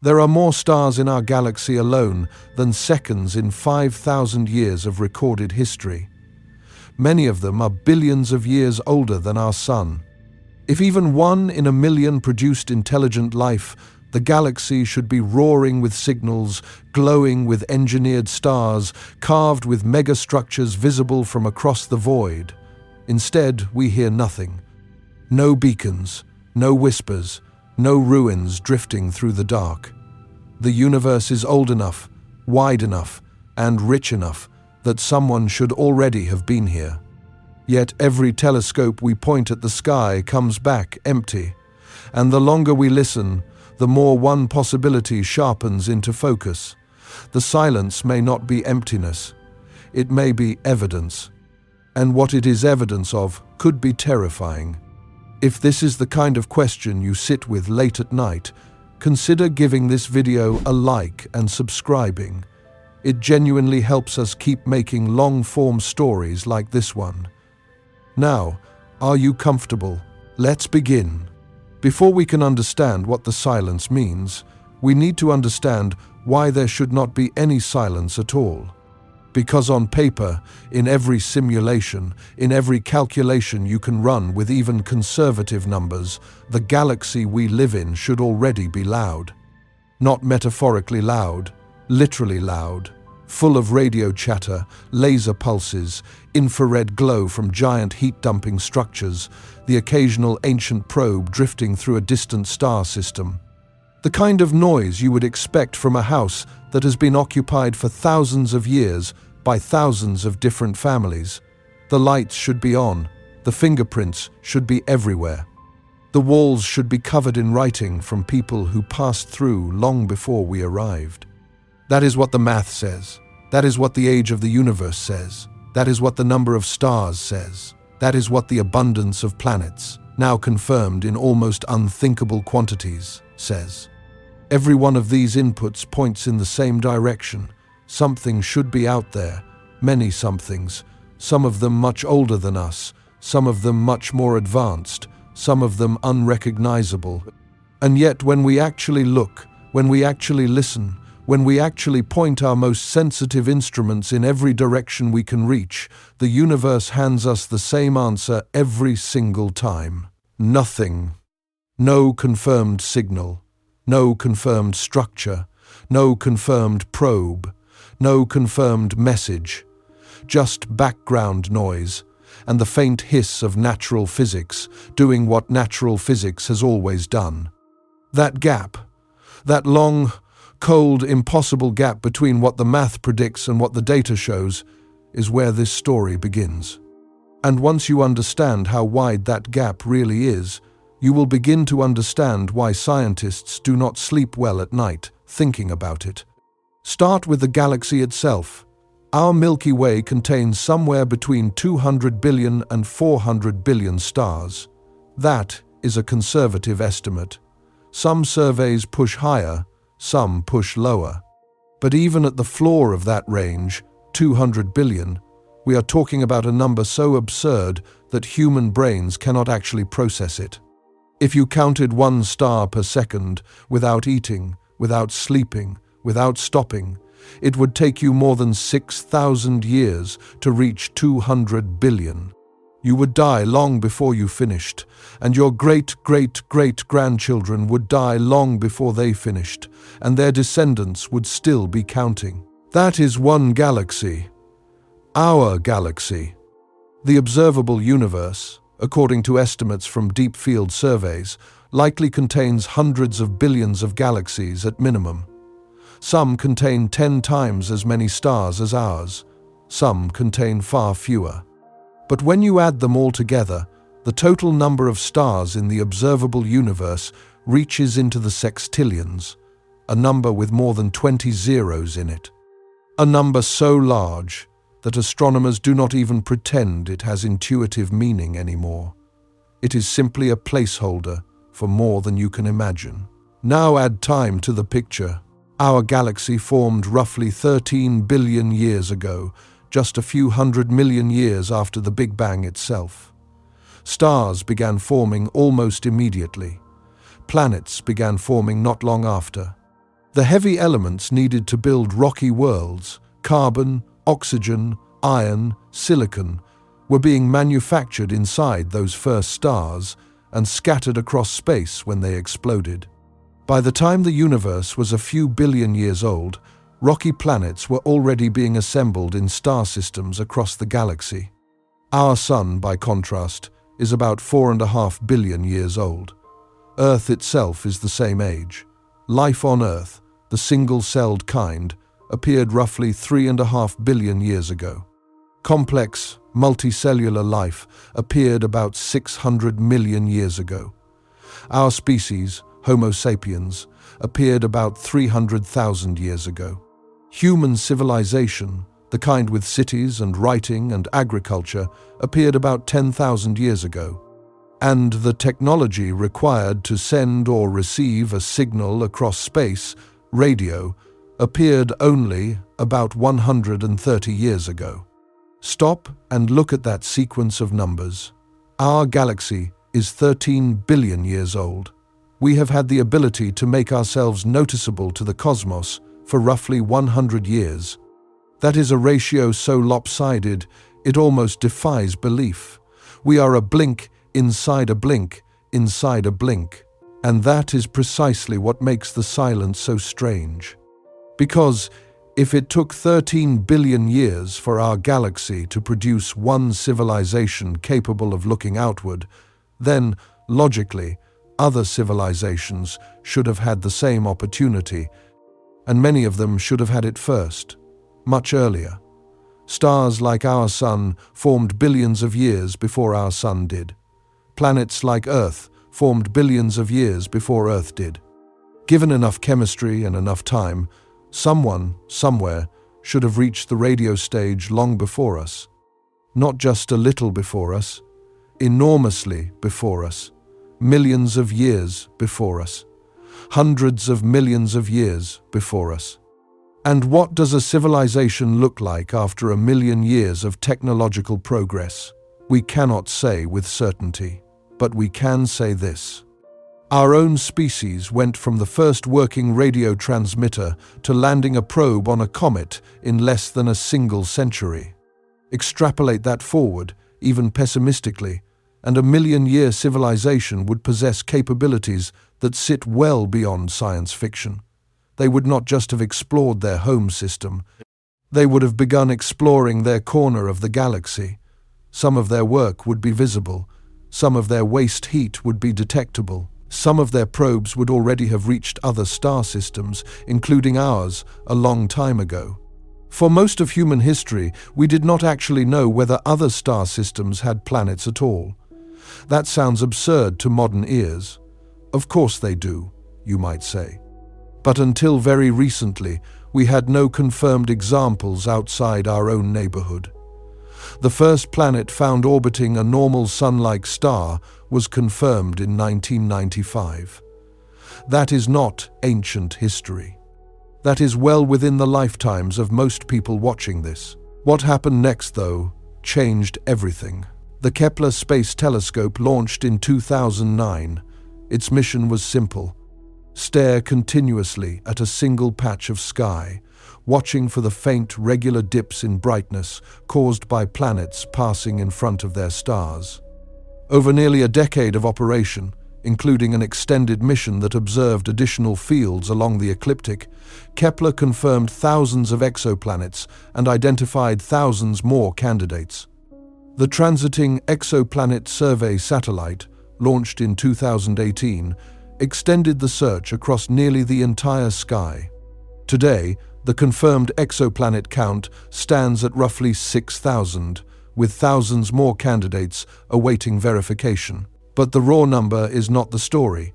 There are more stars in our galaxy alone than seconds in 5,000 years of recorded history. Many of them are billions of years older than our Sun. If even 1 in a million produced intelligent life, the galaxy should be roaring with signals, glowing with engineered stars, carved with megastructures visible from across the void. Instead, we hear nothing. No beacons, no whispers, no ruins drifting through the dark. The universe is old enough, wide enough, and rich enough that someone should already have been here. Yet every telescope we point at the sky comes back empty, and the longer we listen, the more one possibility sharpens into focus. The silence may not be emptiness. It may be evidence. And what it is evidence of could be terrifying. If this is the kind of question you sit with late at night, consider giving this video a like and subscribing. It genuinely helps us keep making long-form stories like this one. Now, are you comfortable? Let's begin. Before we can understand what the silence means, we need to understand why there should not be any silence at all. Because on paper, in every simulation, in every calculation you can run with even conservative numbers, the galaxy we live in should already be loud. Not metaphorically loud, literally loud. Full of radio chatter, laser pulses, infrared glow from giant heat-dumping structures, the occasional ancient probe drifting through a distant star system. The kind of noise you would expect from a house that has been occupied for thousands of years by thousands of different families. The lights should be on, the fingerprints should be everywhere. The walls should be covered in writing from people who passed through long before we arrived. That is what the math says. That is what the age of the universe says. That is what the number of stars says. That is what the abundance of planets, now confirmed in almost unthinkable quantities, says. Every one of these inputs points in the same direction. Something should be out there, many somethings, some of them much older than us, some of them much more advanced, some of them unrecognizable. And yet when we actually look, when we actually listen, when we actually point our most sensitive instruments in every direction we can reach, the universe hands us the same answer every single time. Nothing. No confirmed signal. No confirmed structure. No confirmed probe. No confirmed message. Just background noise, and the faint hiss of natural physics, doing what natural physics has always done. That gap, that long, cold, impossible gap between what the math predicts and what the data shows, is where this story begins. And once you understand how wide that gap really is, you will begin to understand why scientists do not sleep well at night thinking about it. Start with the galaxy itself. Our Milky Way contains somewhere between 200 billion and 400 billion stars. That is a conservative estimate. Some surveys push higher, some push lower. But even at the floor of that range, 200 billion, we are talking about a number so absurd that human brains cannot actually process it. If you counted 1 star per second, without eating, without sleeping, without stopping, it would take you more than 6,000 years to reach 200 billion. You would die long before you finished, and your great-great-great-grandchildren would die long before they finished, and their descendants would still be counting. That is one galaxy. Our galaxy. The observable universe, according to estimates from deep field surveys, likely contains hundreds of billions of galaxies at minimum. Some contain 10 times as many stars as ours. Some contain far fewer. But when you add them all together, the total number of stars in the observable universe reaches into the sextillions, a number with more than 20 zeros in it. A number so large that astronomers do not even pretend it has intuitive meaning anymore. It is simply a placeholder for more than you can imagine. Now add time to the picture. Our galaxy formed roughly 13 billion years ago, just a few 100 million years after the Big Bang itself. Stars began forming almost immediately. Planets began forming not long after. The heavy elements needed to build rocky worlds, carbon, oxygen, iron, silicon, were being manufactured inside those first stars and scattered across space when they exploded. By the time the universe was a few billion years old, rocky planets were already being assembled in star systems across the galaxy. Our Sun, by contrast, is about 4.5 billion years old. Earth itself is the same age. Life on Earth, the single-celled kind, appeared roughly 3.5 billion years ago. Complex, multicellular life appeared about 600 million years ago. Our species, Homo sapiens, appeared about 300,000 years ago. Human civilization, the kind with cities and writing and agriculture, appeared about 10,000 years ago. And the technology required to send or receive a signal across space, radio, appeared only about 130 years ago. Stop and look at that sequence of numbers. Our galaxy is 13 billion years old. We have had the ability to make ourselves noticeable to the cosmos for roughly 100 years. That is a ratio so lopsided, it almost defies belief. We are a blink inside a blink inside a blink. And that is precisely what makes the silence so strange. Because if it took 13 billion years for our galaxy to produce one civilization capable of looking outward, then, logically, other civilizations should have had the same opportunity, and many of them should have had it first, much earlier. Stars like our Sun formed billions of years before our Sun did. Planets like Earth formed billions of years before Earth did. Given enough chemistry and enough time, someone, somewhere, should have reached the radio stage long before us. Not just a little before us, enormously before us. Millions of years before us. Hundreds of millions of years before us. And what does a civilization look like after 1 million years of technological progress? We cannot say with certainty, but we can say this. Our own species went from the first working radio transmitter to landing a probe on a comet in less than a single century. Extrapolate that forward, even pessimistically, and 1 million-year civilization would possess capabilities that sit well beyond science fiction. They would not just have explored their home system. They would have begun exploring their corner of the galaxy. Some of their work would be visible. Some of their waste heat would be detectable. Some of their probes would already have reached other star systems, including ours, a long time ago. For most of human history, we did not actually know whether other star systems had planets at all. That sounds absurd to modern ears. Of course they do, you might say. But until very recently, we had no confirmed examples outside our own neighborhood. The first planet found orbiting a normal Sun-like star was confirmed in 1995. That is not ancient history. That is well within the lifetimes of most people watching this. What happened next, though, changed everything. The Kepler Space Telescope launched in 2009. Its mission was simple: stare continuously at a single patch of sky, watching for the faint, regular dips in brightness caused by planets passing in front of their stars. Over nearly a decade of operation, including an extended mission that observed additional fields along the ecliptic, Kepler confirmed thousands of exoplanets and identified thousands more candidates. The Transiting Exoplanet Survey satellite, launched in 2018, extended the search across nearly the entire sky. Today, the confirmed exoplanet count stands at roughly 6,000, with thousands more candidates awaiting verification. But the raw number is not the story.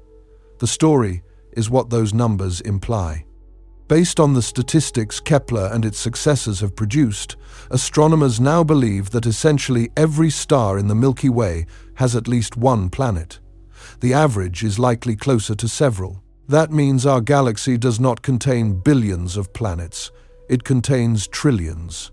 The story is what those numbers imply. Based on the statistics Kepler and its successors have produced, astronomers now believe that essentially every star in the Milky Way has at least one planet. The average is likely closer to several. That means our galaxy does not contain billions of planets. It contains trillions.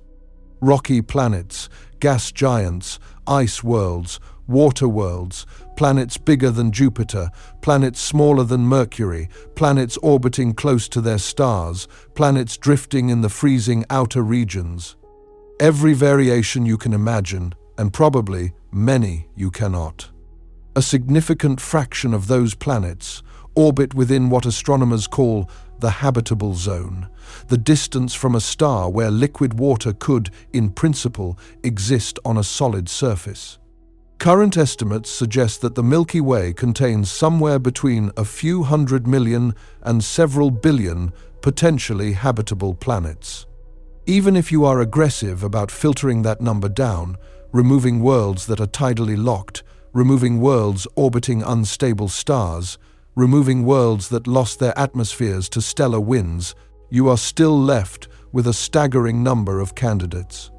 Rocky planets, gas giants, ice worlds, water worlds, planets bigger than Jupiter, planets smaller than Mercury, planets orbiting close to their stars, planets drifting in the freezing outer regions. Every variation you can imagine, and probably many you cannot. A significant fraction of those planets orbit within what astronomers call the habitable zone, the distance from a star where liquid water could, in principle, exist on a solid surface. Current estimates suggest that the Milky Way contains somewhere between a few 100 million and several billion potentially habitable planets. Even if you are aggressive about filtering that number down, removing worlds that are tidally locked, removing worlds orbiting unstable stars, removing worlds that lost their atmospheres to stellar winds, you are still left with a staggering number of candidates.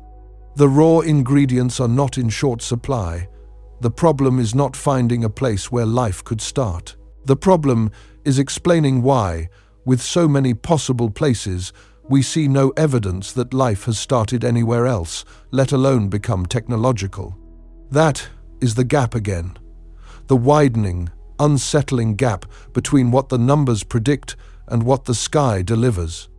The raw ingredients are not in short supply. The problem is not finding a place where life could start. The problem is explaining why, with so many possible places, we see no evidence that life has started anywhere else, let alone become technological. That is the gap again. The widening, unsettling gap between what the numbers predict and what the sky delivers.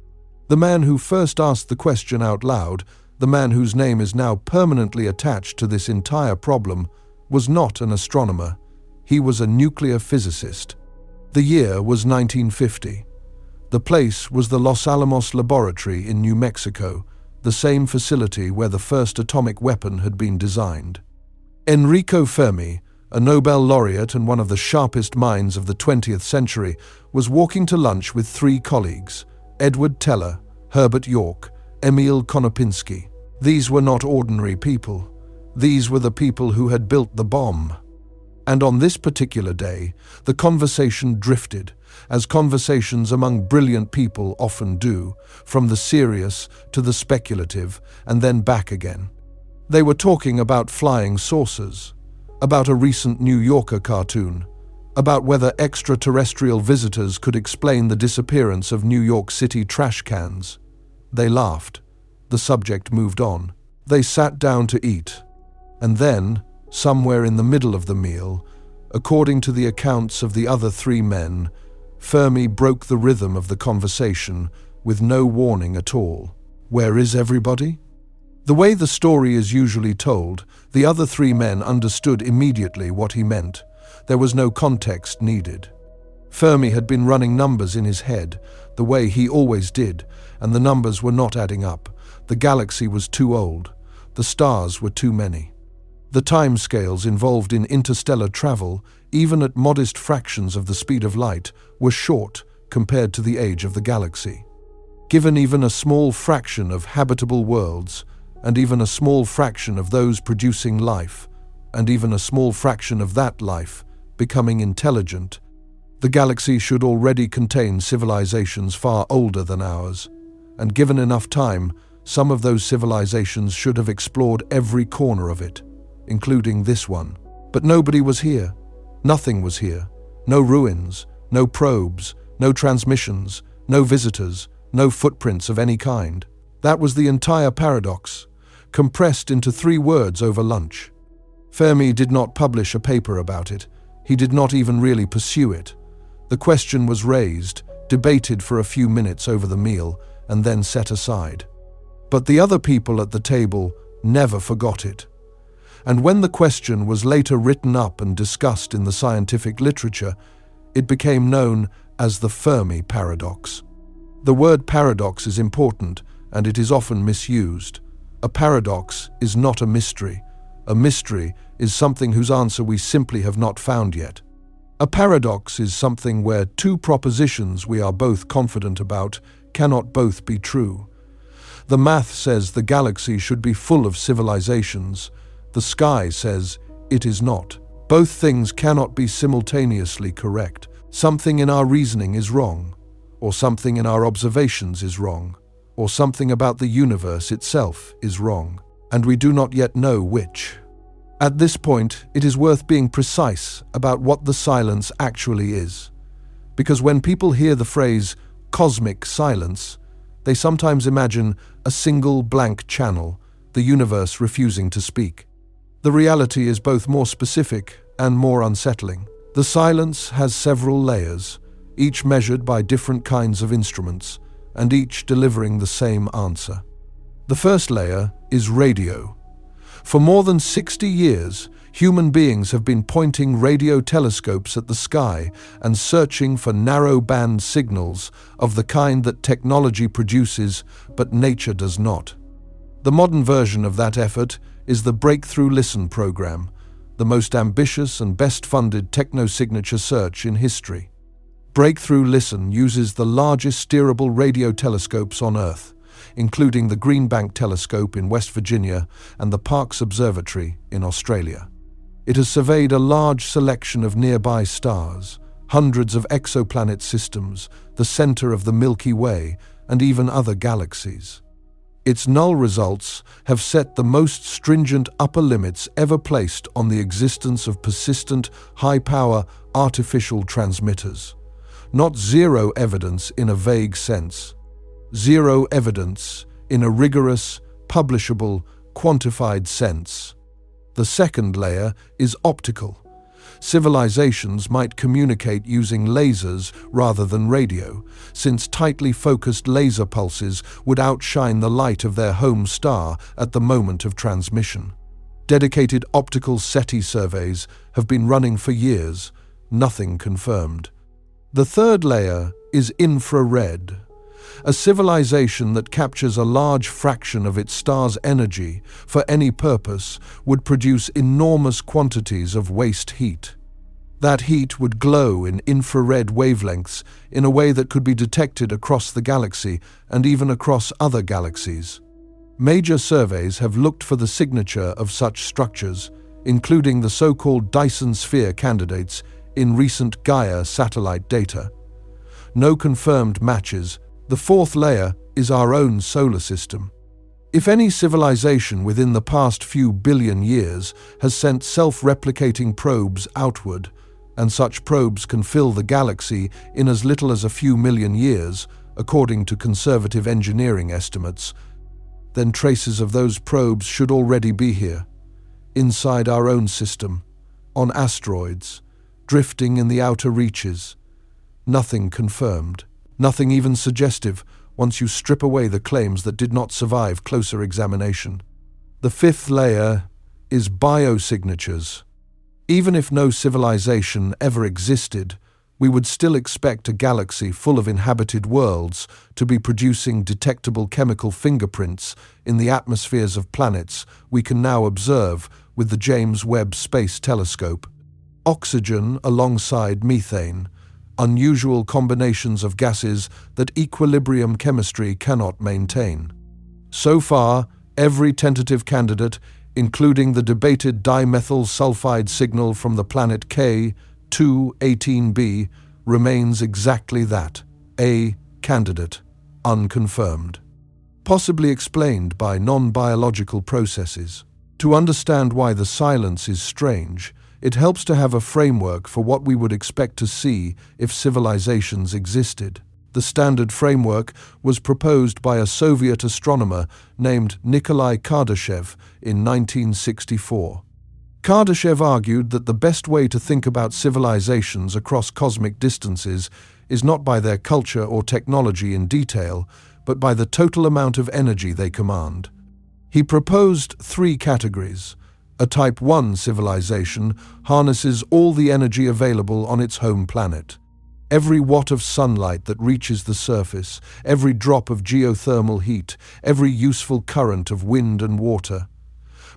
The man who first asked the question out loud, the man whose name is now permanently attached to this entire problem, was not an astronomer. He was a nuclear physicist. The year was 1950. The place was the Los Alamos Laboratory in New Mexico, the same facility where the first atomic weapon had been designed. Enrico Fermi, a Nobel laureate and one of the sharpest minds of the 20th century, was walking to lunch with three colleagues: Edward Teller, Herbert York, Emil Konopinski. These were not ordinary people. These were the people who had built the bomb. And on this particular day, the conversation drifted, as conversations among brilliant people often do, from the serious to the speculative, and then back again. They were talking about flying saucers, about a recent New Yorker cartoon, about whether extraterrestrial visitors could explain the disappearance of New York City trash cans. They laughed. The subject moved on. They sat down to eat. And then, somewhere in the middle of the meal, according to the accounts of the other three men, Fermi broke the rhythm of the conversation with no warning at all. Where is everybody? The way the story is usually told, the other three men understood immediately what he meant. There was no context needed. Fermi had been running numbers in his head, the way he always did, and the numbers were not adding up. The galaxy was too old. The stars were too many. The timescales involved in interstellar travel, even at modest fractions of the speed of light, were short compared to the age of the galaxy. Given even a small fraction of habitable worlds, and even a small fraction of those producing life, and even a small fraction of that life becoming intelligent, the galaxy should already contain civilizations far older than ours, and given enough time, some of those civilizations should have explored every corner of it, including this one. But nobody was here. Nothing was here. No ruins, no probes, no transmissions, no visitors, no footprints of any kind. That was the entire paradox, compressed into 3 words over lunch. Fermi did not publish a paper about it. He did not even really pursue it. The question was raised, debated for a few minutes over the meal, and then set aside. But the other people at the table never forgot it. And when the question was later written up and discussed in the scientific literature, it became known as the Fermi paradox. The word paradox is important, and it is often misused. A paradox is not a mystery. A mystery is something whose answer we simply have not found yet. A paradox is something where 2 propositions we are both confident about cannot both be true. The math says the galaxy should be full of civilizations. The sky says it is not. Both things cannot be simultaneously correct. Something in our reasoning is wrong, or something in our observations is wrong, or something about the universe itself is wrong, and we do not yet know which. At this point, it is worth being precise about what the silence actually is, because when people hear the phrase cosmic silence, they sometimes imagine a single blank channel, the universe refusing to speak. The reality is both more specific and more unsettling. The silence has several layers, each measured by different kinds of instruments, and each delivering the same answer. The first layer is radio. For more than 60 years, human beings have been pointing radio telescopes at the sky and searching for narrow-band signals of the kind that technology produces, but nature does not. The modern version of that effort is the Breakthrough Listen program, the most ambitious and best-funded techno-signature search in history. Breakthrough Listen uses the largest steerable radio telescopes on Earth, including the Green Bank Telescope in West Virginia and the Parkes Observatory in Australia. It has surveyed a large selection of nearby stars, hundreds of exoplanet systems, the center of the Milky Way, and even other galaxies. Its null results have set the most stringent upper limits ever placed on the existence of persistent, high-power artificial transmitters. Not zero evidence in a vague sense. Zero evidence in a rigorous, publishable, quantified sense. The second layer is optical. Civilizations might communicate using lasers rather than radio, since tightly focused laser pulses would outshine the light of their home star at the moment of transmission. Dedicated optical SETI surveys have been running for years, nothing confirmed. The third layer is infrared. A civilization that captures a large fraction of its star's energy for any purpose would produce enormous quantities of waste heat. That heat would glow in infrared wavelengths in a way that could be detected across the galaxy and even across other galaxies. Major surveys have looked for the signature of such structures, including the so-called Dyson sphere candidates in recent Gaia satellite data. No confirmed matches. The fourth layer is our own solar system. If any civilization within the past few billion years has sent self-replicating probes outward, and such probes can fill the galaxy in as little as a few million years, according to conservative engineering estimates, then traces of those probes should already be here, inside our own system, on asteroids, drifting in the outer reaches. Nothing confirmed. Nothing even suggestive once you strip away the claims that did not survive closer examination. The fifth layer is biosignatures. Even if no civilization ever existed, we would still expect a galaxy full of inhabited worlds to be producing detectable chemical fingerprints in the atmospheres of planets we can now observe with the James Webb Space Telescope. Oxygen alongside methane, unusual combinations of gases that equilibrium chemistry cannot maintain. So far, every tentative candidate, including the debated dimethyl sulfide signal from the planet K2-18b, remains exactly that, a candidate, unconfirmed. Possibly explained by non-biological processes. To understand why the silence is strange, it helps to have a framework for what we would expect to see if civilizations existed. The standard framework was proposed by a Soviet astronomer named Nikolai Kardashev in 1964. Kardashev argued that the best way to think about civilizations across cosmic distances is not by their culture or technology in detail, but by the total amount of energy they command. He proposed three categories. A Type 1 civilization harnesses all the energy available on its home planet. Every watt of sunlight that reaches the surface, every drop of geothermal heat, every useful current of wind and water.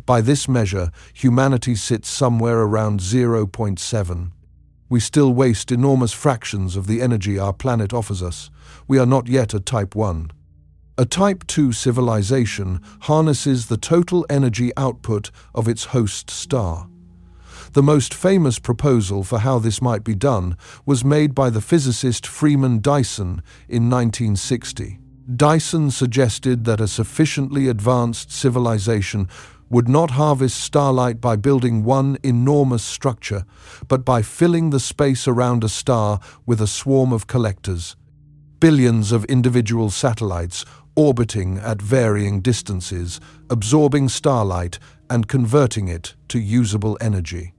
By this measure, humanity sits somewhere around 0.7. We still waste enormous fractions of the energy our planet offers us. We are not yet a Type 1. A Type 2 civilization harnesses the total energy output of its host star. The most famous proposal for how this might be done was made by the physicist Freeman Dyson in 1960. Dyson suggested that a sufficiently advanced civilization would not harvest starlight by building one enormous structure, but by filling the space around a star with a swarm of collectors. Billions of individual satellites, orbiting at varying distances, absorbing starlight and converting it to usable energy.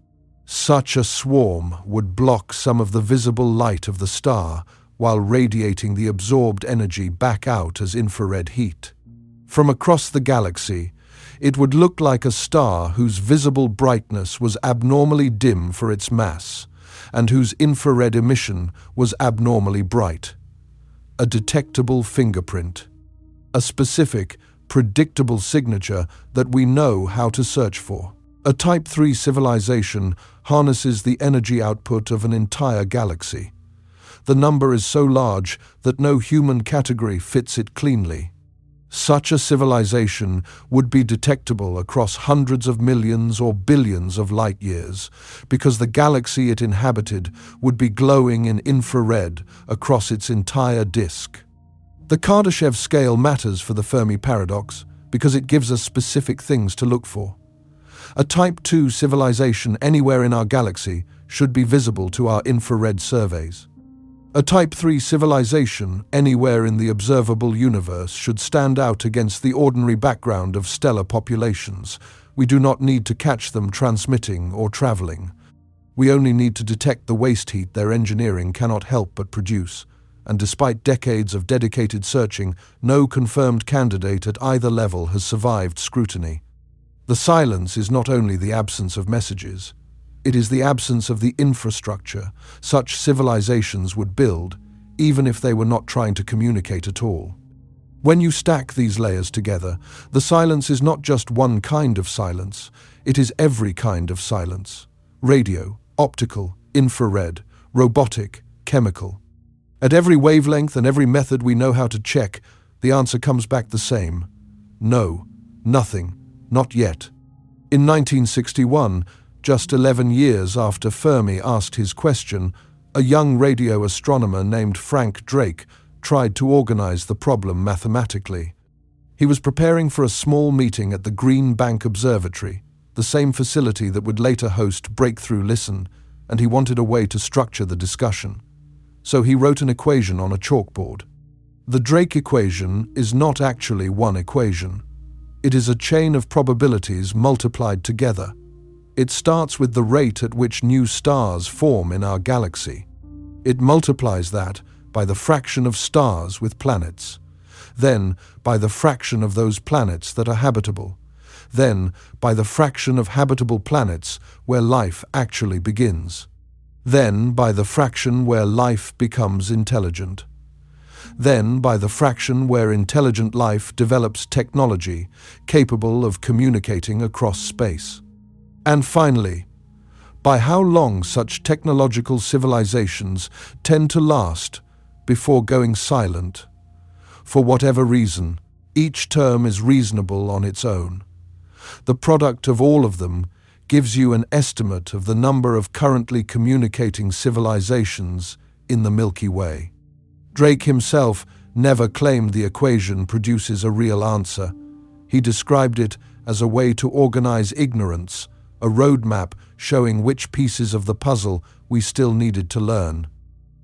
Such a swarm would block some of the visible light of the star while radiating the absorbed energy back out as infrared heat. From across the galaxy, it would look like a star whose visible brightness was abnormally dim for its mass, and whose infrared emission was abnormally bright. A detectable fingerprint. A specific, predictable signature that we know how to search for. A Type 3 civilization harnesses the energy output of an entire galaxy. The number is so large that no human category fits it cleanly. Such a civilization would be detectable across hundreds of millions or billions of light years, because the galaxy it inhabited would be glowing in infrared across its entire disk. The Kardashev scale matters for the Fermi paradox because it gives us specific things to look for. A Type 2 civilization anywhere in our galaxy should be visible to our infrared surveys. A Type 3 civilization anywhere in the observable universe should stand out against the ordinary background of stellar populations. We do not need to catch them transmitting or traveling. We only need to detect the waste heat their engineering cannot help but produce. And despite decades of dedicated searching, no confirmed candidate at either level has survived scrutiny. The silence is not only the absence of messages. It is the absence of the infrastructure such civilizations would build, even if they were not trying to communicate at all. When you stack these layers together, the silence is not just one kind of silence, it is every kind of silence. Radio, optical, infrared, robotic, chemical. At every wavelength and every method we know how to check, the answer comes back the same. No, nothing, not yet. In 1961, just 11 years after Fermi asked his question, a young radio astronomer named Frank Drake tried to organize the problem mathematically. He was preparing for a small meeting at the Green Bank Observatory, the same facility that would later host Breakthrough Listen, and he wanted a way to structure the discussion. So he wrote an equation on a chalkboard. The Drake equation is not actually one equation. It is a chain of probabilities multiplied together. It starts with the rate at which new stars form in our galaxy. It multiplies that by the fraction of stars with planets, then by the fraction of those planets that are habitable, then by the fraction of habitable planets where life actually begins, then by the fraction where life becomes intelligent, then by the fraction where intelligent life develops technology capable of communicating across space. And finally, by how long such technological civilizations tend to last before going silent. For whatever reason, each term is reasonable on its own. The product of all of them gives you an estimate of the number of currently communicating civilizations in the Milky Way. Drake himself never claimed the equation produces a real answer. He described it as a way to organize ignorance, a roadmap showing which pieces of the puzzle we still needed to learn.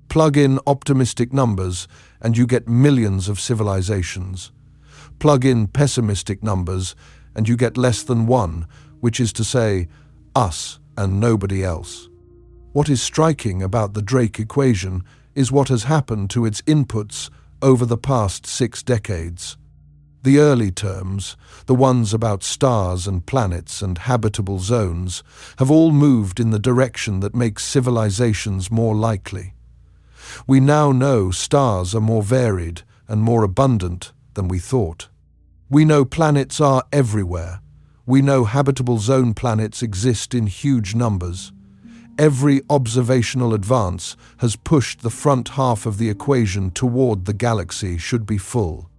Plug in optimistic numbers and you get millions of civilizations. Plug in pessimistic numbers and you get less than one, which is to say, us and nobody else. What is striking about the Drake equation is what has happened to its inputs over the past 6 decades. The early terms, the ones about stars and planets and habitable zones, have all moved in the direction that makes civilizations more likely. We now know stars are more varied and more abundant than we thought. We know planets are everywhere. We know habitable zone planets exist in huge numbers. Every observational advance has pushed the front half of the equation toward the galaxy should be full.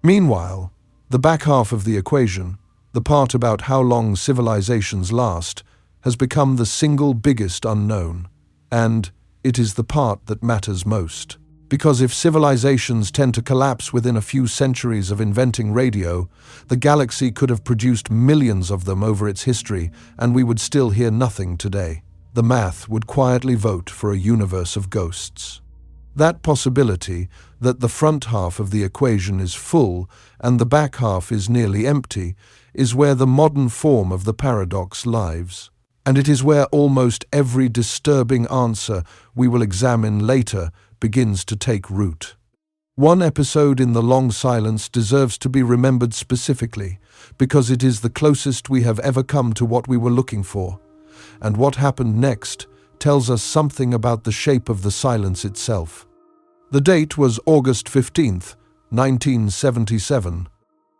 Meanwhile, the back half of the equation, the part about how long civilizations last, has become the single biggest unknown, and it is the part that matters most. Because if civilizations tend to collapse within a few centuries of inventing radio, the galaxy could have produced millions of them over its history, and we would still hear nothing today. The math would quietly vote for a universe of ghosts. That possibility, That the front half of the equation is full and the back half is nearly empty is where the modern form of the paradox lies. And it is where almost every disturbing answer we will examine later begins to take root. One episode in the long silence deserves to be remembered specifically because it is the closest we have ever come to what we were looking for. And what happened next tells us something about the shape of the silence itself. The date was August 15th, 1977.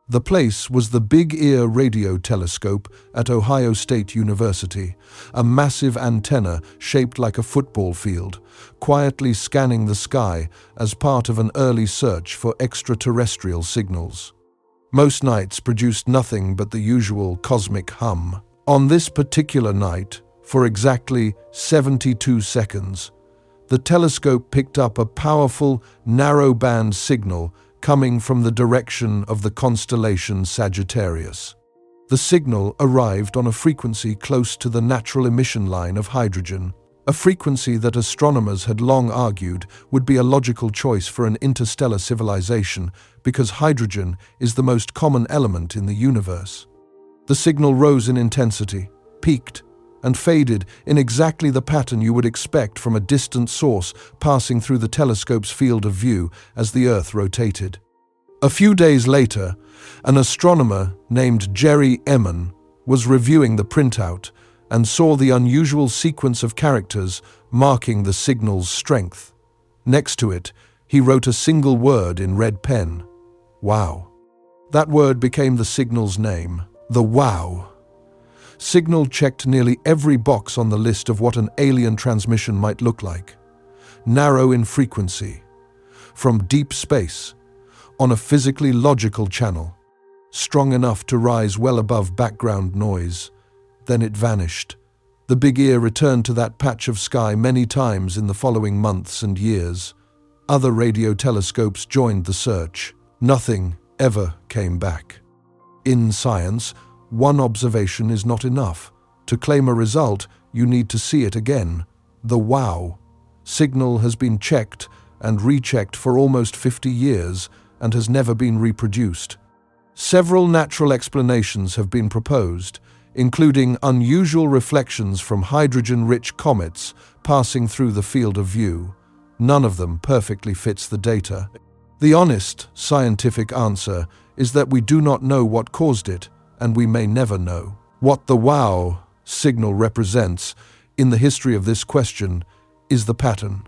The place was the Big Ear radio telescope at Ohio State University, a massive antenna shaped like a football field, quietly scanning the sky as part of an early search for extraterrestrial signals. Most nights produced nothing but the usual cosmic hum. On this particular night, for exactly 72 seconds, the telescope picked up a powerful, narrow-band signal coming from the direction of the constellation Sagittarius. The signal arrived on a frequency close to the natural emission line of hydrogen, a frequency that astronomers had long argued would be a logical choice for an interstellar civilization because hydrogen is the most common element in the universe. The signal rose in intensity, peaked, and faded in exactly the pattern you would expect from a distant source passing through the telescope's field of view as the Earth rotated. A few days later, an astronomer named Jerry Eman was reviewing the printout and saw the unusual sequence of characters marking the signal's strength. Next to it, he wrote a single word in red pen: "Wow." That word became the signal's name, the WOW. Signal checked nearly every box on the list of what an alien transmission might look like. Narrow in frequency, from deep space, on a physically logical channel, strong enough to rise well above background noise. Then it vanished. The Big Ear returned to that patch of sky many times in the following months and years. Other radio telescopes joined the search. Nothing ever came back. In science, one observation is not enough. To claim a result, you need to see it again. The WOW signal has been checked and rechecked for almost 50 years and has never been reproduced. Several natural explanations have been proposed, including unusual reflections from hydrogen-rich comets passing through the field of view. None of them perfectly fits the data. The honest, scientific answer is that we do not know what caused it, and we may never know. What the WOW signal represents in the history of this question is the pattern.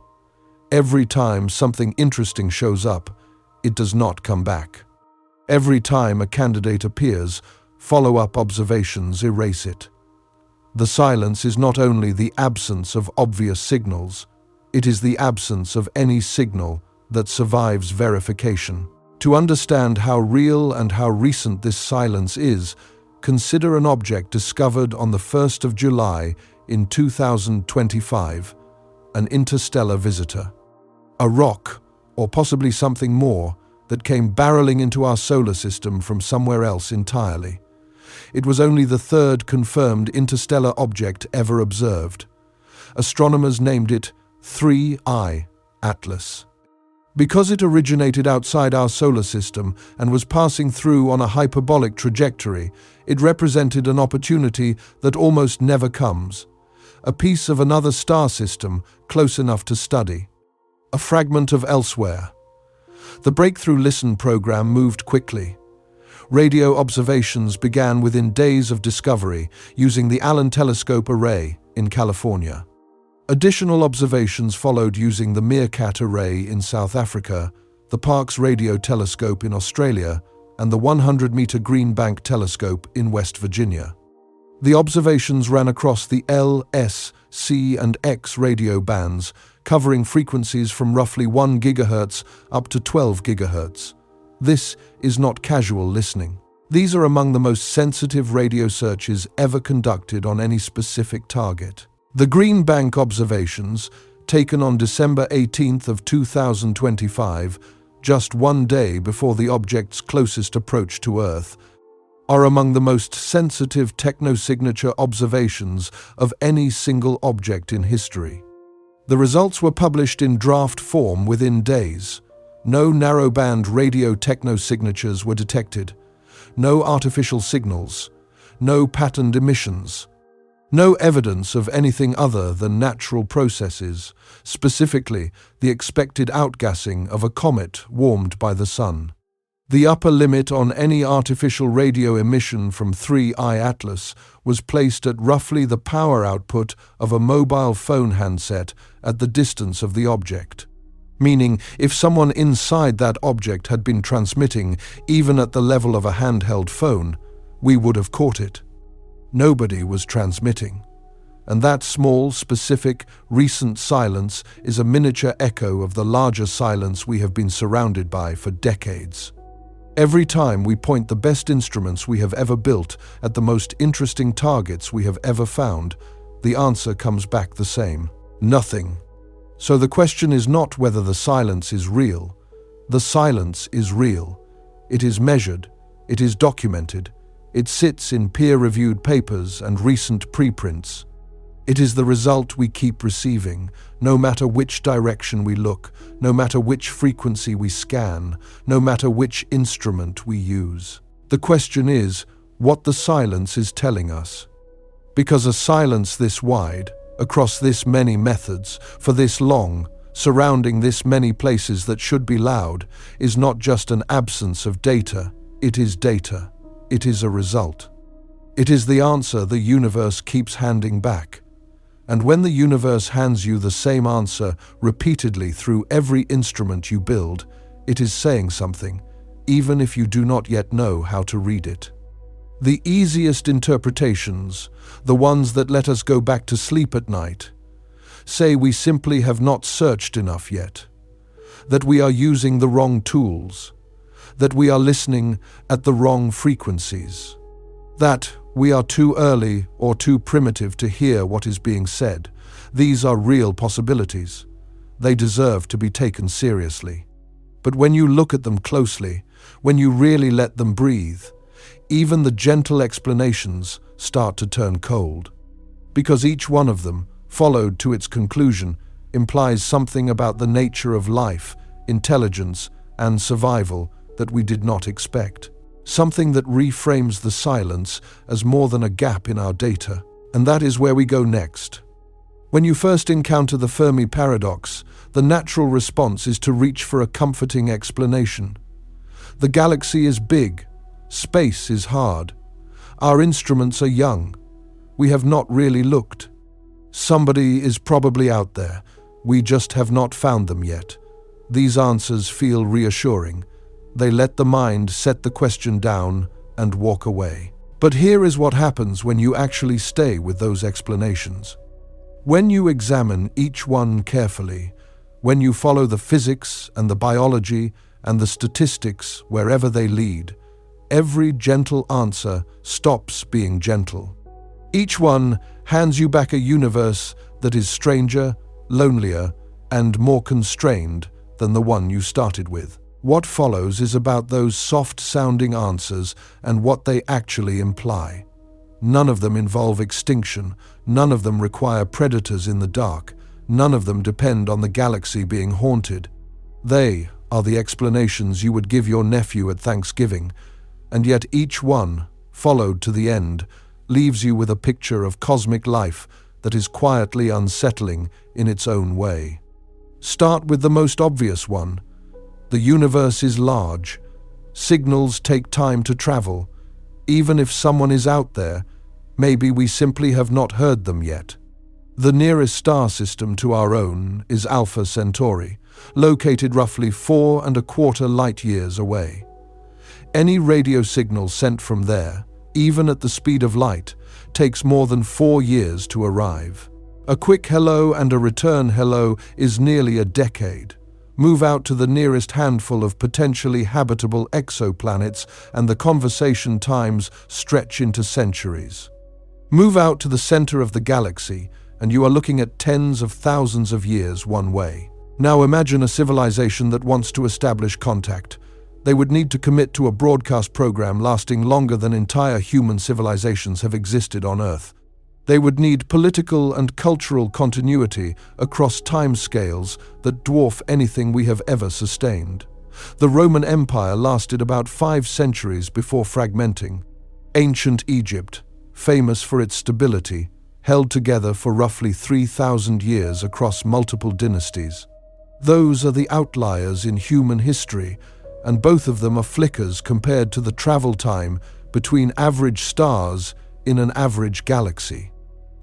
Every time something interesting shows up, it does not come back. Every time a candidate appears, follow-up observations erase it. The silence is not only the absence of obvious signals, it is the absence of any signal that survives verification. To understand how real and how recent this silence is, consider an object discovered on the 1st of July in 2025, an interstellar visitor. A rock, or possibly something more, that came barreling into our solar system from somewhere else entirely. It was only the third confirmed interstellar object ever observed. Astronomers named it 3I Atlas. Because it originated outside our solar system and was passing through on a hyperbolic trajectory, it represented an opportunity that almost never comes. A piece of another star system close enough to study. A fragment of elsewhere. The Breakthrough Listen program moved quickly. Radio observations began within days of discovery using the Allen Telescope Array in California. Additional observations followed using the Meerkat Array in South Africa, the Parkes Radio Telescope in Australia, and the 100-meter Green Bank Telescope in West Virginia. The observations ran across the L, S, C, and X radio bands, covering frequencies from roughly 1 GHz up to 12 GHz. This is not casual listening. These are among the most sensitive radio searches ever conducted on any specific target. The Green Bank observations, taken on December 18th of 2025, just one day before the object's closest approach to Earth, are among the most sensitive technosignature observations of any single object in history. The results were published in draft form within days. No narrowband radio techno-signatures were detected. No artificial signals. No patterned emissions. No evidence of anything other than natural processes, specifically the expected outgassing of a comet warmed by the sun. The upper limit on any artificial radio emission from 3I Atlas was placed at roughly the power output of a mobile phone handset at the distance of the object. Meaning, if someone inside that object had been transmitting, even at the level of a handheld phone, we would have caught it. Nobody was transmitting. And that small, specific, recent silence is a miniature echo of the larger silence we have been surrounded by for decades. Every time we point the best instruments we have ever built at the most interesting targets we have ever found, the answer comes back the same: nothing. So the question is not whether the silence is real. The silence is real. It is measured. It is documented. It sits in peer-reviewed papers and recent preprints. It is the result we keep receiving, no matter which direction we look, no matter which frequency we scan, no matter which instrument we use. The question is what the silence is telling us. Because a silence this wide, across this many methods, for this long, surrounding this many places that should be loud, is not just an absence of data, it is data. It is a result. It is the answer the universe keeps handing back. And when the universe hands you the same answer repeatedly through every instrument you build, it is saying something, even if you do not yet know how to read it. The easiest interpretations, the ones that let us go back to sleep at night, say we simply have not searched enough yet, that we are using the wrong tools, that we are listening at the wrong frequencies, that we are too early or too primitive to hear what is being said. These are real possibilities. They deserve to be taken seriously. But when you look at them closely, when you really let them breathe, even the gentle explanations start to turn cold. Because each one of them, followed to its conclusion, implies something about the nature of life, intelligence, and survival that we did not expect. Something that reframes the silence as more than a gap in our data. And that is where we go next. When you first encounter the Fermi paradox, the natural response is to reach for a comforting explanation. The galaxy is big. Space is hard. Our instruments are young. We have not really looked. Somebody is probably out there. We just have not found them yet. These answers feel reassuring. They let the mind set the question down and walk away. But here is what happens when you actually stay with those explanations. When you examine each one carefully, when you follow the physics and the biology and the statistics wherever they lead, every gentle answer stops being gentle. Each one hands you back a universe that is stranger, lonelier, and more constrained than the one you started with. What follows is about those soft-sounding answers and what they actually imply. None of them involve extinction, none of them require predators in the dark, none of them depend on the galaxy being haunted. They are the explanations you would give your nephew at Thanksgiving, and yet each one, followed to the end, leaves you with a picture of cosmic life that is quietly unsettling in its own way. Start with the most obvious one. The universe is large. Signals take time to travel. Even if someone is out there, maybe we simply have not heard them yet. The nearest star system to our own is Alpha Centauri, located roughly 4¼ light years away. Any radio signal sent from there, even at the speed of light, takes more than 4 years to arrive. A quick hello and a return hello is nearly a decade. Move out to the nearest handful of potentially habitable exoplanets and the conversation times stretch into centuries. Move out to the center of the galaxy and you are looking at tens of thousands of years one way. Now imagine a civilization that wants to establish contact. They would need to commit to a broadcast program lasting longer than entire human civilizations have existed on Earth. They would need political and cultural continuity across timescales that dwarf anything we have ever sustained. The Roman Empire lasted about 5 centuries before fragmenting. Ancient Egypt, famous for its stability, held together for roughly 3,000 years across multiple dynasties. Those are the outliers in human history, and both of them are flickers compared to the travel time between average stars in an average galaxy.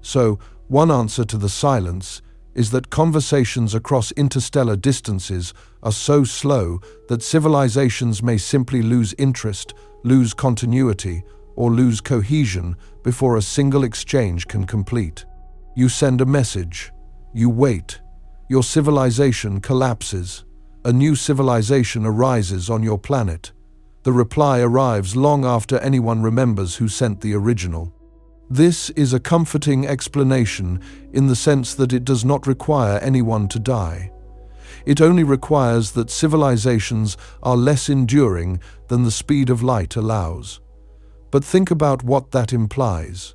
So, one answer to the silence is that conversations across interstellar distances are so slow that civilizations may simply lose interest, lose continuity, or lose cohesion before a single exchange can complete. You send a message, you wait, your civilization collapses, a new civilization arises on your planet. The reply arrives long after anyone remembers who sent the original. This is a comforting explanation in the sense that it does not require anyone to die. It only requires that civilizations are less enduring than the speed of light allows. But think about what that implies.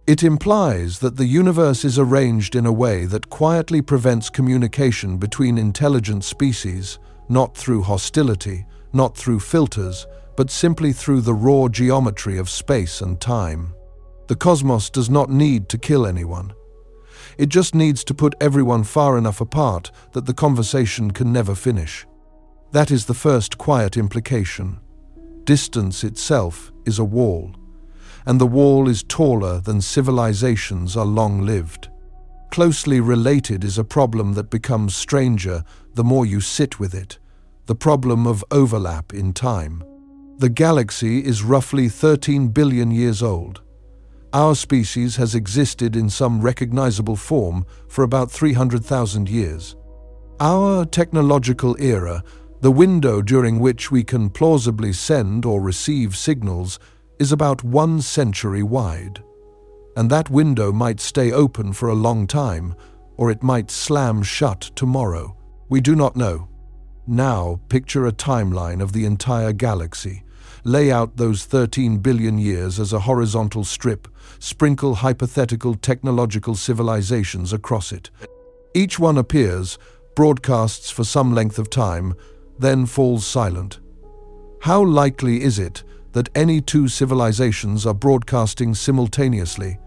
It implies that the universe is arranged in a way that quietly prevents communication between intelligent species, not through hostility, not through filters, but simply through the raw geometry of space and time. The cosmos does not need to kill anyone. It just needs to put everyone far enough apart that the conversation can never finish. That is the first quiet implication. Distance itself is a wall, and the wall is taller than civilizations are long-lived. Closely related is a problem that becomes stranger the more you sit with it, the problem of overlap in time. The galaxy is roughly 13 billion years old. Our species has existed in some recognizable form for about 300,000 years. Our technological era, the window during which we can plausibly send or receive signals, is about 1 century wide. And that window might stay open for a long time, or it might slam shut tomorrow. We do not know. Now, picture a timeline of the entire galaxy. Lay out those 13 billion years as a horizontal strip, sprinkle hypothetical technological civilizations across it. Each one appears, broadcasts for some length of time, then falls silent. How likely is it that any 2 civilizations are broadcasting simultaneously?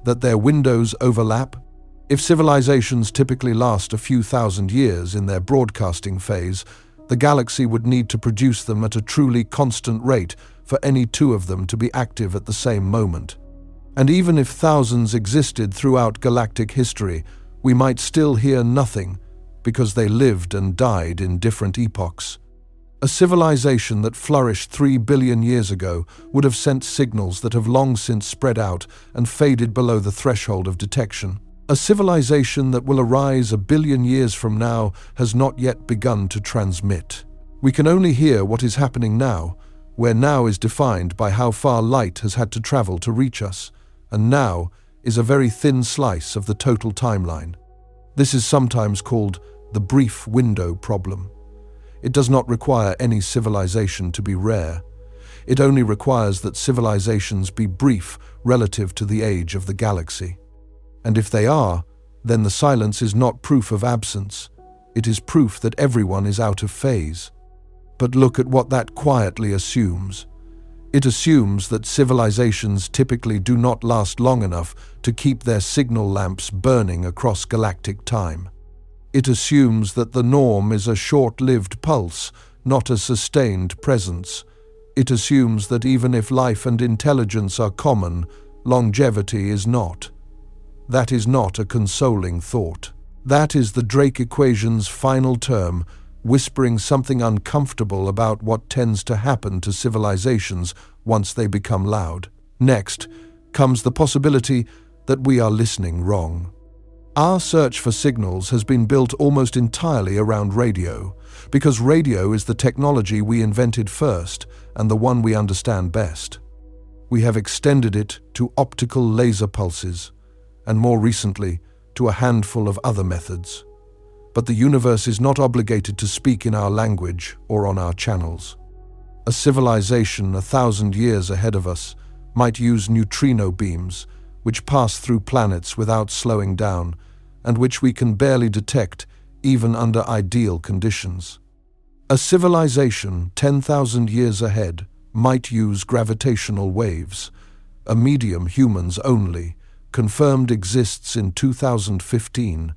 That their windows overlap? If civilizations typically last a few thousand years in their broadcasting phase, the galaxy would need to produce them at a truly constant rate for any 2 of them to be active at the same moment. And even if thousands existed throughout galactic history, we might still hear nothing because they lived and died in different epochs. A civilization that flourished 3 billion years ago would have sent signals that have long since spread out and faded below the threshold of detection. A civilization that will arise 1 billion years from now has not yet begun to transmit. We can only hear what is happening now, where now is defined by how far light has had to travel to reach us, and now is a very thin slice of the total timeline. This is sometimes called the brief window problem. It does not require any civilization to be rare. It only requires that civilizations be brief relative to the age of the galaxy. And if they are, then the silence is not proof of absence. It is proof that everyone is out of phase. But look at what that quietly assumes. It assumes that civilizations typically do not last long enough to keep their signal lamps burning across galactic time. It assumes that the norm is a short-lived pulse, not a sustained presence. It assumes that even if life and intelligence are common, longevity is not. That is not a consoling thought. That is the Drake equation's final term, whispering something uncomfortable about what tends to happen to civilizations once they become loud. Next comes the possibility that we are listening wrong. Our search for signals has been built almost entirely around radio, because radio is the technology we invented first and the one we understand best. We have extended it to optical laser pulses, and more recently, to a handful of other methods. But the universe is not obligated to speak in our language or on our channels. A civilization 1,000 years ahead of us might use neutrino beams, which pass through planets without slowing down, and which we can barely detect even under ideal conditions. A civilization 10,000 years ahead might use gravitational waves, a medium humans only, confirmed exists in 2015.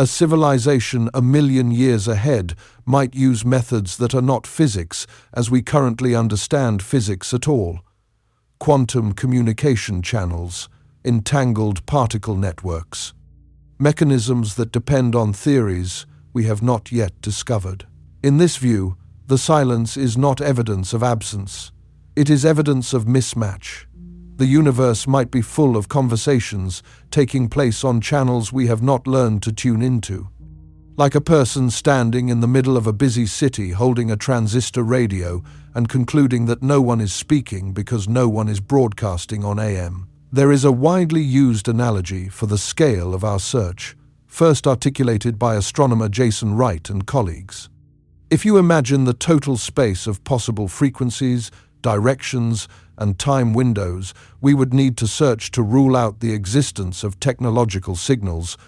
A civilization a million years ahead might use methods that are not physics as we currently understand physics at all. Quantum communication channels, entangled particle networks, mechanisms that depend on theories we have not yet discovered. In this view, the silence is not evidence of absence. It is evidence of mismatch. The universe might be full of conversations taking place on channels we have not learned to tune into. Like a person standing in the middle of a busy city holding a transistor radio and concluding that no one is speaking because no one is broadcasting on AM. There is a widely used analogy for the scale of our search, first articulated by astronomer Jason Wright and colleagues. If you imagine the total space of possible frequencies, directions, and time windows we would need to search to rule out the existence of technological signals,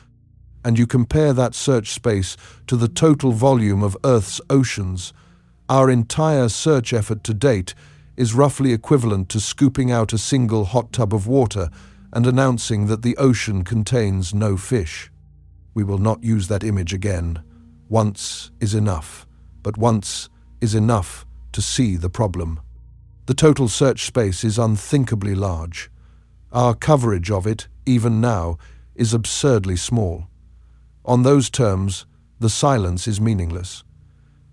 and you compare that search space to the total volume of Earth's oceans, our entire search effort to date is roughly equivalent to scooping out a single hot tub of water and announcing that the ocean contains no fish. We will not use that image again. Once is enough, but once is enough to see the problem. The total search space is unthinkably large. Our coverage of it, even now, is absurdly small. On those terms, the silence is meaningless.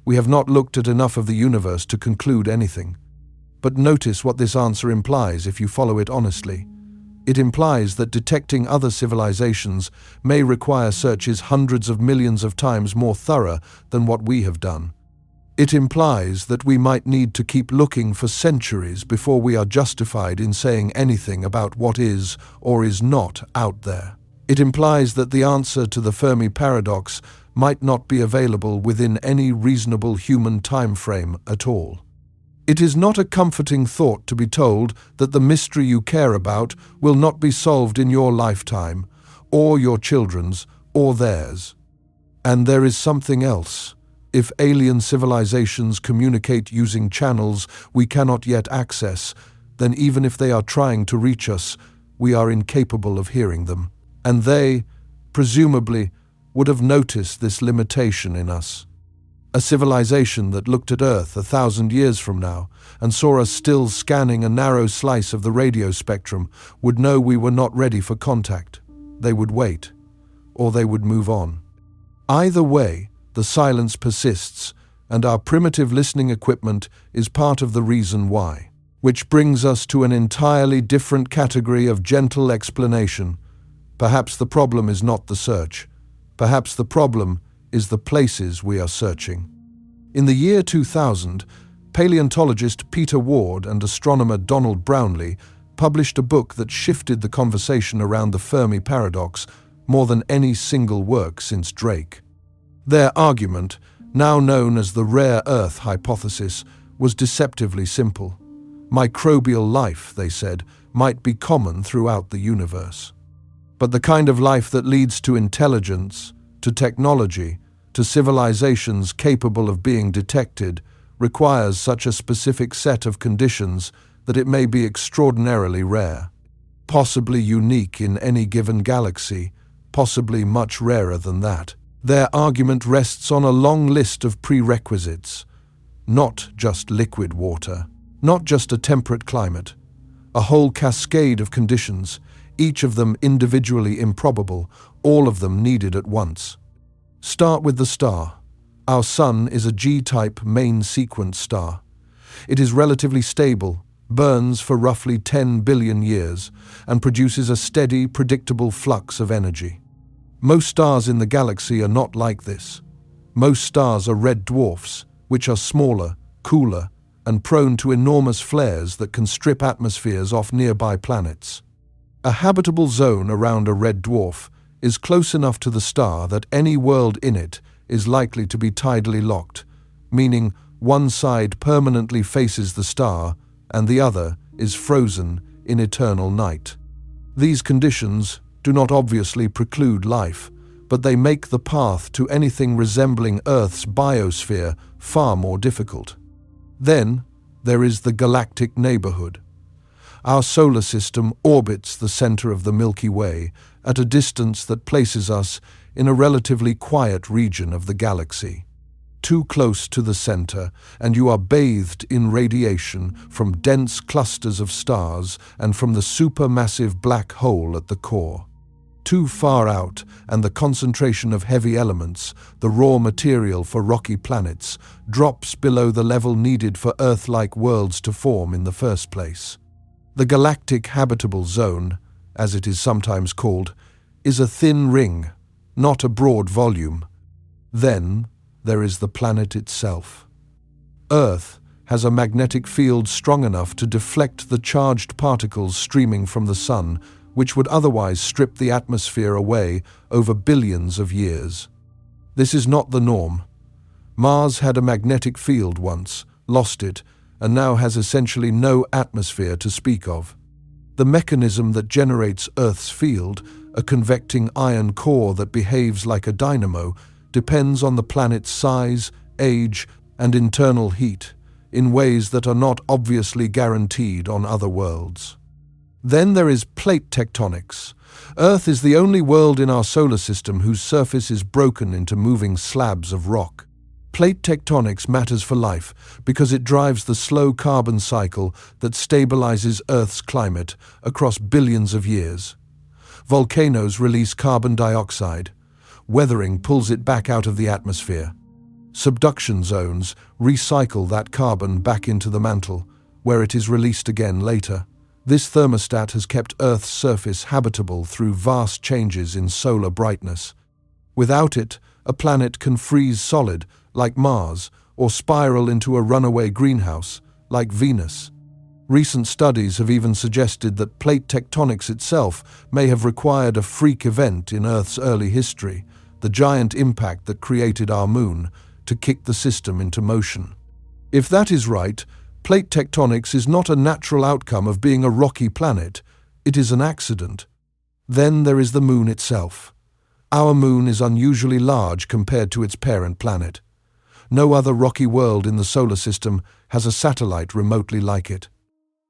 We have not looked at enough of the universe to conclude anything. But notice what this answer implies if you follow it honestly. It implies that detecting other civilizations may require searches hundreds of millions of times more thorough than what we have done. It implies that we might need to keep looking for centuries before we are justified in saying anything about what is or is not out there. It implies that the answer to the Fermi paradox might not be available within any reasonable human time frame at all. It is not a comforting thought to be told that the mystery you care about will not be solved in your lifetime, or your children's, or theirs. And there is something else. If alien civilizations communicate using channels we cannot yet access, then even if they are trying to reach us, we are incapable of hearing them. And they, presumably, would have noticed this limitation in us. A civilization that looked at Earth 1,000 years from now and saw us still scanning a narrow slice of the radio spectrum would know we were not ready for contact. They would wait, or they would move on. Either way, the silence persists, and our primitive listening equipment is part of the reason why. Which brings us to an entirely different category of gentle explanation. Perhaps the problem is not the search. Perhaps the problem is the places we are searching. In the year 2000, paleontologist Peter Ward and astronomer Donald Brownlee published a book that shifted the conversation around the Fermi paradox more than any single work since Drake. Their argument, now known as the rare Earth hypothesis, was deceptively simple. Microbial life, they said, might be common throughout the universe. But the kind of life that leads to intelligence, to technology, to civilizations capable of being detected, requires such a specific set of conditions that it may be extraordinarily rare. Possibly unique in any given galaxy, possibly much rarer than that. Their argument rests on a long list of prerequisites. Not just liquid water, not just a temperate climate, a whole cascade of conditions, each of them individually improbable, all of them needed at once. Start with the star. Our Sun is a G-type main sequence star. It is relatively stable, burns for roughly 10 billion years, and produces a steady, predictable flux of energy. Most stars in the galaxy are not like this. Most stars are red dwarfs, which are smaller, cooler, and prone to enormous flares that can strip atmospheres off nearby planets. A habitable zone around a red dwarf is close enough to the star that any world in it is likely to be tidally locked, meaning one side permanently faces the star and the other is frozen in eternal night. These conditions do not obviously preclude life, but they make the path to anything resembling Earth's biosphere far more difficult. Then there is the galactic neighborhood. Our solar system orbits the center of the Milky Way at a distance that places us in a relatively quiet region of the galaxy. Too close to the center, and you are bathed in radiation from dense clusters of stars and from the supermassive black hole at the core. Too far out, and the concentration of heavy elements, the raw material for rocky planets, drops below the level needed for Earth-like worlds to form in the first place. The galactic habitable zone, as it is sometimes called, is a thin ring, not a broad volume. Then there is the planet itself. Earth has a magnetic field strong enough to deflect the charged particles streaming from the sun, which would otherwise strip the atmosphere away over billions of years. This is not the norm. Mars had a magnetic field once, lost it, and now has essentially no atmosphere to speak of. The mechanism that generates Earth's field, a convecting iron core that behaves like a dynamo, depends on the planet's size, age, and internal heat, in ways that are not obviously guaranteed on other worlds. Then there is plate tectonics. Earth is the only world in our solar system whose surface is broken into moving slabs of rock. Plate tectonics matters for life because it drives the slow carbon cycle that stabilizes Earth's climate across billions of years. Volcanoes release carbon dioxide. Weathering pulls it back out of the atmosphere. Subduction zones recycle that carbon back into the mantle, where it is released again later. This thermostat has kept Earth's surface habitable through vast changes in solar brightness. Without it, a planet can freeze solid, like Mars, or spiral into a runaway greenhouse, like Venus. Recent studies have even suggested that plate tectonics itself may have required a freak event in Earth's early history, the giant impact that created our moon, to kick the system into motion. If that is right, plate tectonics is not a natural outcome of being a rocky planet, it is an accident. Then there is the moon itself. Our moon is unusually large compared to its parent planet. No other rocky world in the solar system has a satellite remotely like it.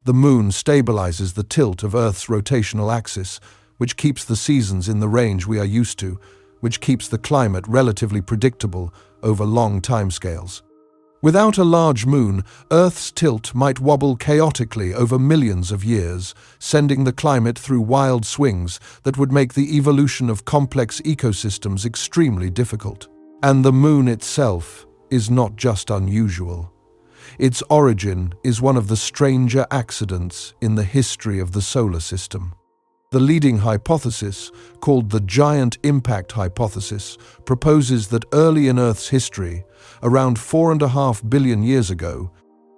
The moon stabilizes the tilt of Earth's rotational axis, which keeps the seasons in the range we are used to, which keeps the climate relatively predictable over long timescales. Without a large moon, Earth's tilt might wobble chaotically over millions of years, sending the climate through wild swings that would make the evolution of complex ecosystems extremely difficult. And the moon itself is not just unusual. Its origin is one of the stranger accidents in the history of the solar system. The leading hypothesis, called the giant impact hypothesis, proposes that early in Earth's history, around 4.5 billion years ago,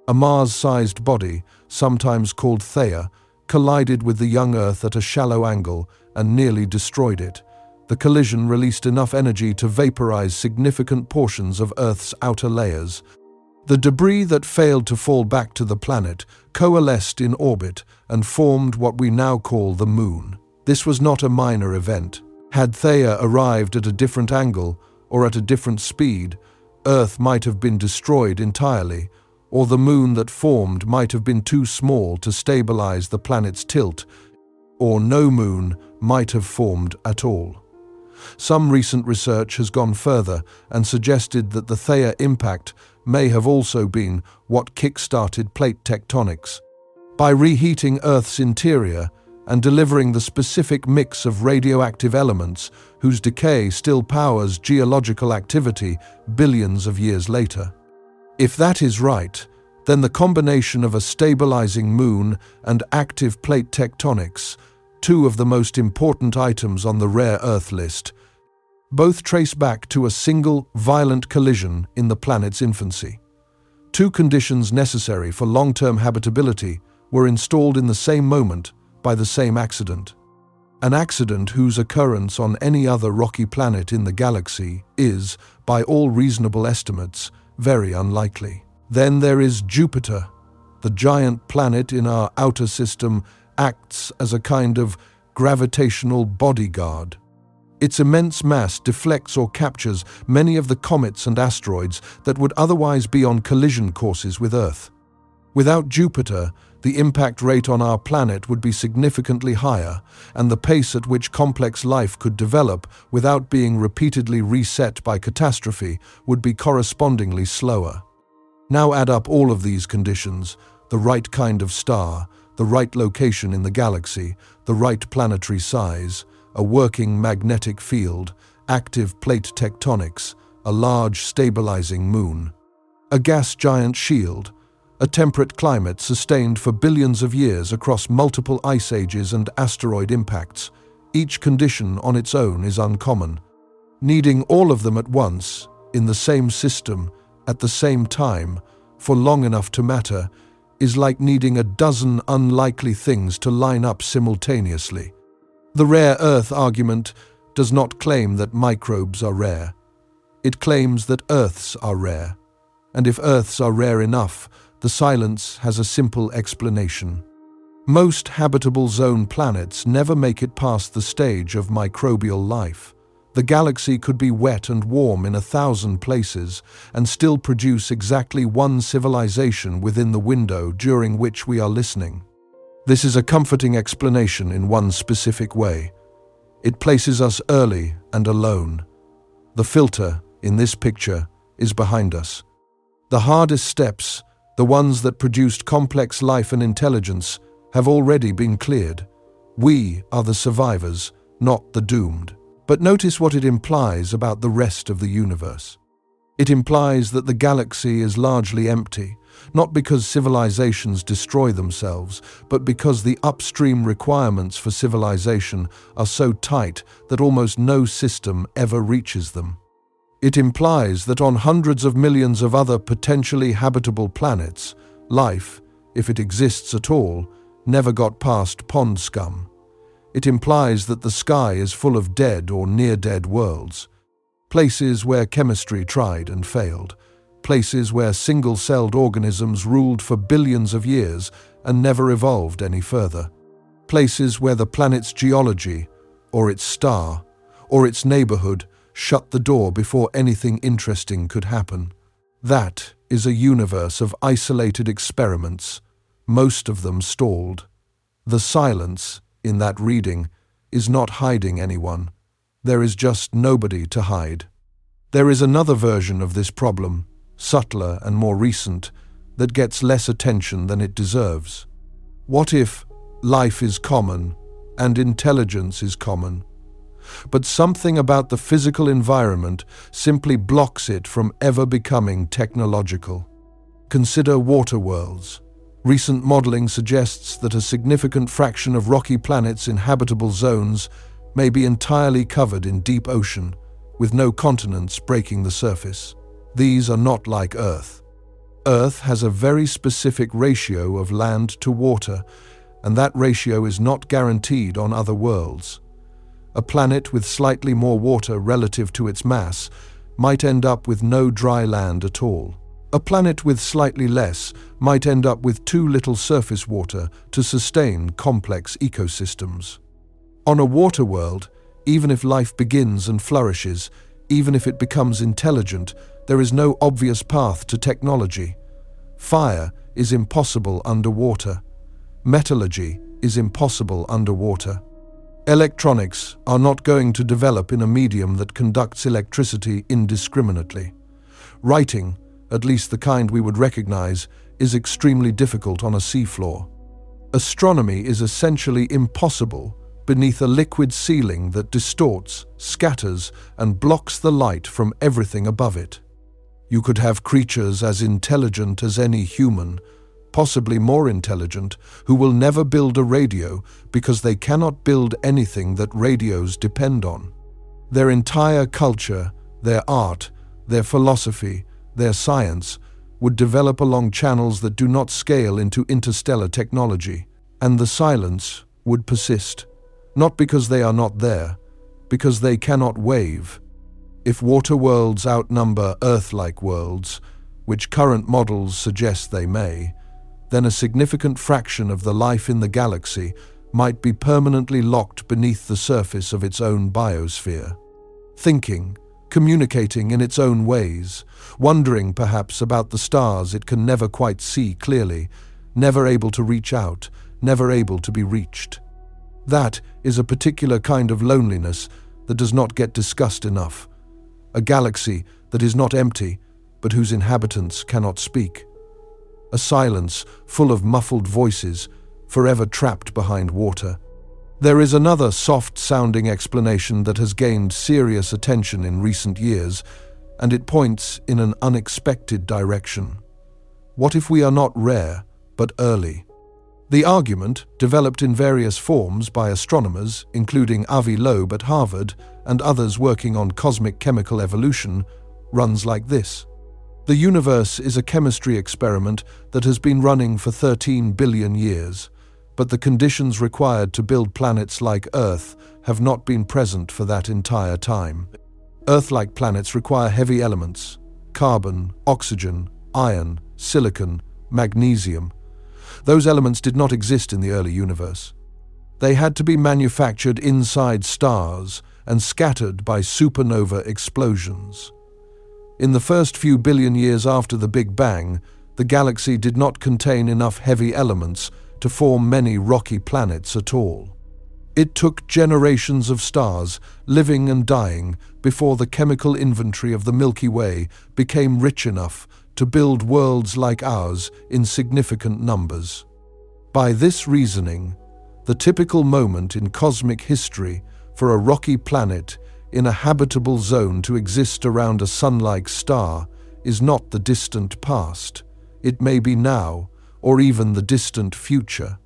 a Mars-sized body, sometimes called Theia, collided with the young Earth at a shallow angle and nearly destroyed it. The collision released enough energy to vaporize significant portions of Earth's outer layers. The debris that failed to fall back to the planet coalesced in orbit and formed what we now call the Moon. This was not a minor event. Had Theia arrived at a different angle or at a different speed, Earth might have been destroyed entirely, or the Moon that formed might have been too small to stabilize the planet's tilt, or no Moon might have formed at all. Some recent research has gone further and suggested that the Theia impact may have also been what kick-started plate tectonics. By reheating Earth's interior and delivering the specific mix of radioactive elements whose decay still powers geological activity billions of years later. If that is right, then the combination of a stabilizing moon and active plate tectonics, two of the most important items on the rare Earth list, both trace back to a single violent collision in the planet's infancy. Two conditions necessary for long-term habitability were installed in the same moment by the same accident. An accident whose occurrence on any other rocky planet in the galaxy is, by all reasonable estimates, very unlikely. Then there is Jupiter. The giant planet in our outer system acts as a kind of gravitational bodyguard. Its immense mass deflects or captures many of the comets and asteroids that would otherwise be on collision courses with Earth. Without Jupiter, the impact rate on our planet would be significantly higher, and the pace at which complex life could develop without being repeatedly reset by catastrophe would be correspondingly slower. Now add up all of these conditions: the right kind of star, the right location in the galaxy, the right planetary size, a working magnetic field, active plate tectonics, a large stabilizing moon, a gas giant shield, a temperate climate sustained for billions of years across multiple ice ages and asteroid impacts. Each condition on its own is uncommon. Needing all of them at once, in the same system, at the same time, for long enough to matter, is like needing a dozen unlikely things to line up simultaneously. The rare Earth argument does not claim that microbes are rare. It claims that Earths are rare. And if Earths are rare enough, the silence has a simple explanation. Most habitable zone planets never make it past the stage of microbial life. The galaxy could be wet and warm in 1,000 places and still produce exactly one civilization within the window during which we are listening. This is a comforting explanation in one specific way. It places us early and alone. The filter, in this picture, is behind us. The hardest steps, the ones that produced complex life and intelligence, have already been cleared. We are the survivors, not the doomed. But notice what it implies about the rest of the universe. It implies that the galaxy is largely empty, not because civilizations destroy themselves, but because the upstream requirements for civilization are so tight that almost no system ever reaches them. It implies that on hundreds of millions of other potentially habitable planets, life, if it exists at all, never got past pond scum. It implies that the sky is full of dead or near-dead worlds, places where chemistry tried and failed, places where single-celled organisms ruled for billions of years and never evolved any further, places where the planet's geology, or its star, or its neighborhood shut the door before anything interesting could happen. That is a universe of isolated experiments, most of them stalled. The silence, in that reading, is not hiding anyone. There is just nobody to hide. There is another version of this problem, subtler and more recent, that gets less attention than it deserves. What if life is common and intelligence is common, but something about the physical environment simply blocks it from ever becoming technological? Consider water worlds. Recent modeling suggests that a significant fraction of rocky planets in habitable zones may be entirely covered in deep ocean, with no continents breaking the surface. These are not like Earth. Earth has a very specific ratio of land to water, and that ratio is not guaranteed on other worlds. A planet with slightly more water relative to its mass might end up with no dry land at all. A planet with slightly less might end up with too little surface water to sustain complex ecosystems. On a water world, even if life begins and flourishes, even if it becomes intelligent, there is no obvious path to technology. Fire is impossible underwater. Metallurgy is impossible underwater. Electronics are not going to develop in a medium that conducts electricity indiscriminately. Writing, at least the kind we would recognize, is extremely difficult on a seafloor. Astronomy is essentially impossible beneath a liquid ceiling that distorts, scatters, and blocks the light from everything above it. You could have creatures as intelligent as any human, possibly more intelligent, who will never build a radio because they cannot build anything that radios depend on. Their entire culture, their art, their philosophy, their science would develop along channels that do not scale into interstellar technology, and the silence would persist, not because they are not there, because they cannot wave. If water worlds outnumber Earth-like worlds, which current models suggest they may, then a significant fraction of the life in the galaxy might be permanently locked beneath the surface of its own biosphere, thinking, communicating in its own ways, wondering perhaps about the stars it can never quite see clearly, never able to reach out, never able to be reached. That is a particular kind of loneliness that does not get discussed enough. A galaxy that is not empty, but whose inhabitants cannot speak. A silence full of muffled voices, forever trapped behind water. There is another soft-sounding explanation that has gained serious attention in recent years, and it points in an unexpected direction. What if we are not rare, but early? The argument, developed in various forms by astronomers, including Avi Loeb at Harvard and others working on cosmic chemical evolution, runs like this. The universe is a chemistry experiment that has been running for 13 billion years, but the conditions required to build planets like Earth have not been present for that entire time. Earth-like planets require heavy elements: carbon, oxygen, iron, silicon, magnesium. Those elements did not exist in the early universe. They had to be manufactured inside stars and scattered by supernova explosions. In the first few billion years after the Big Bang, the galaxy did not contain enough heavy elements to form many rocky planets at all. It took generations of stars, living and dying, before the chemical inventory of the Milky Way became rich enough to build worlds like ours in significant numbers. By this reasoning, the typical moment in cosmic history for a rocky planet in a habitable zone to exist around a sun-like star is not the distant past. It may be now, or even the distant future.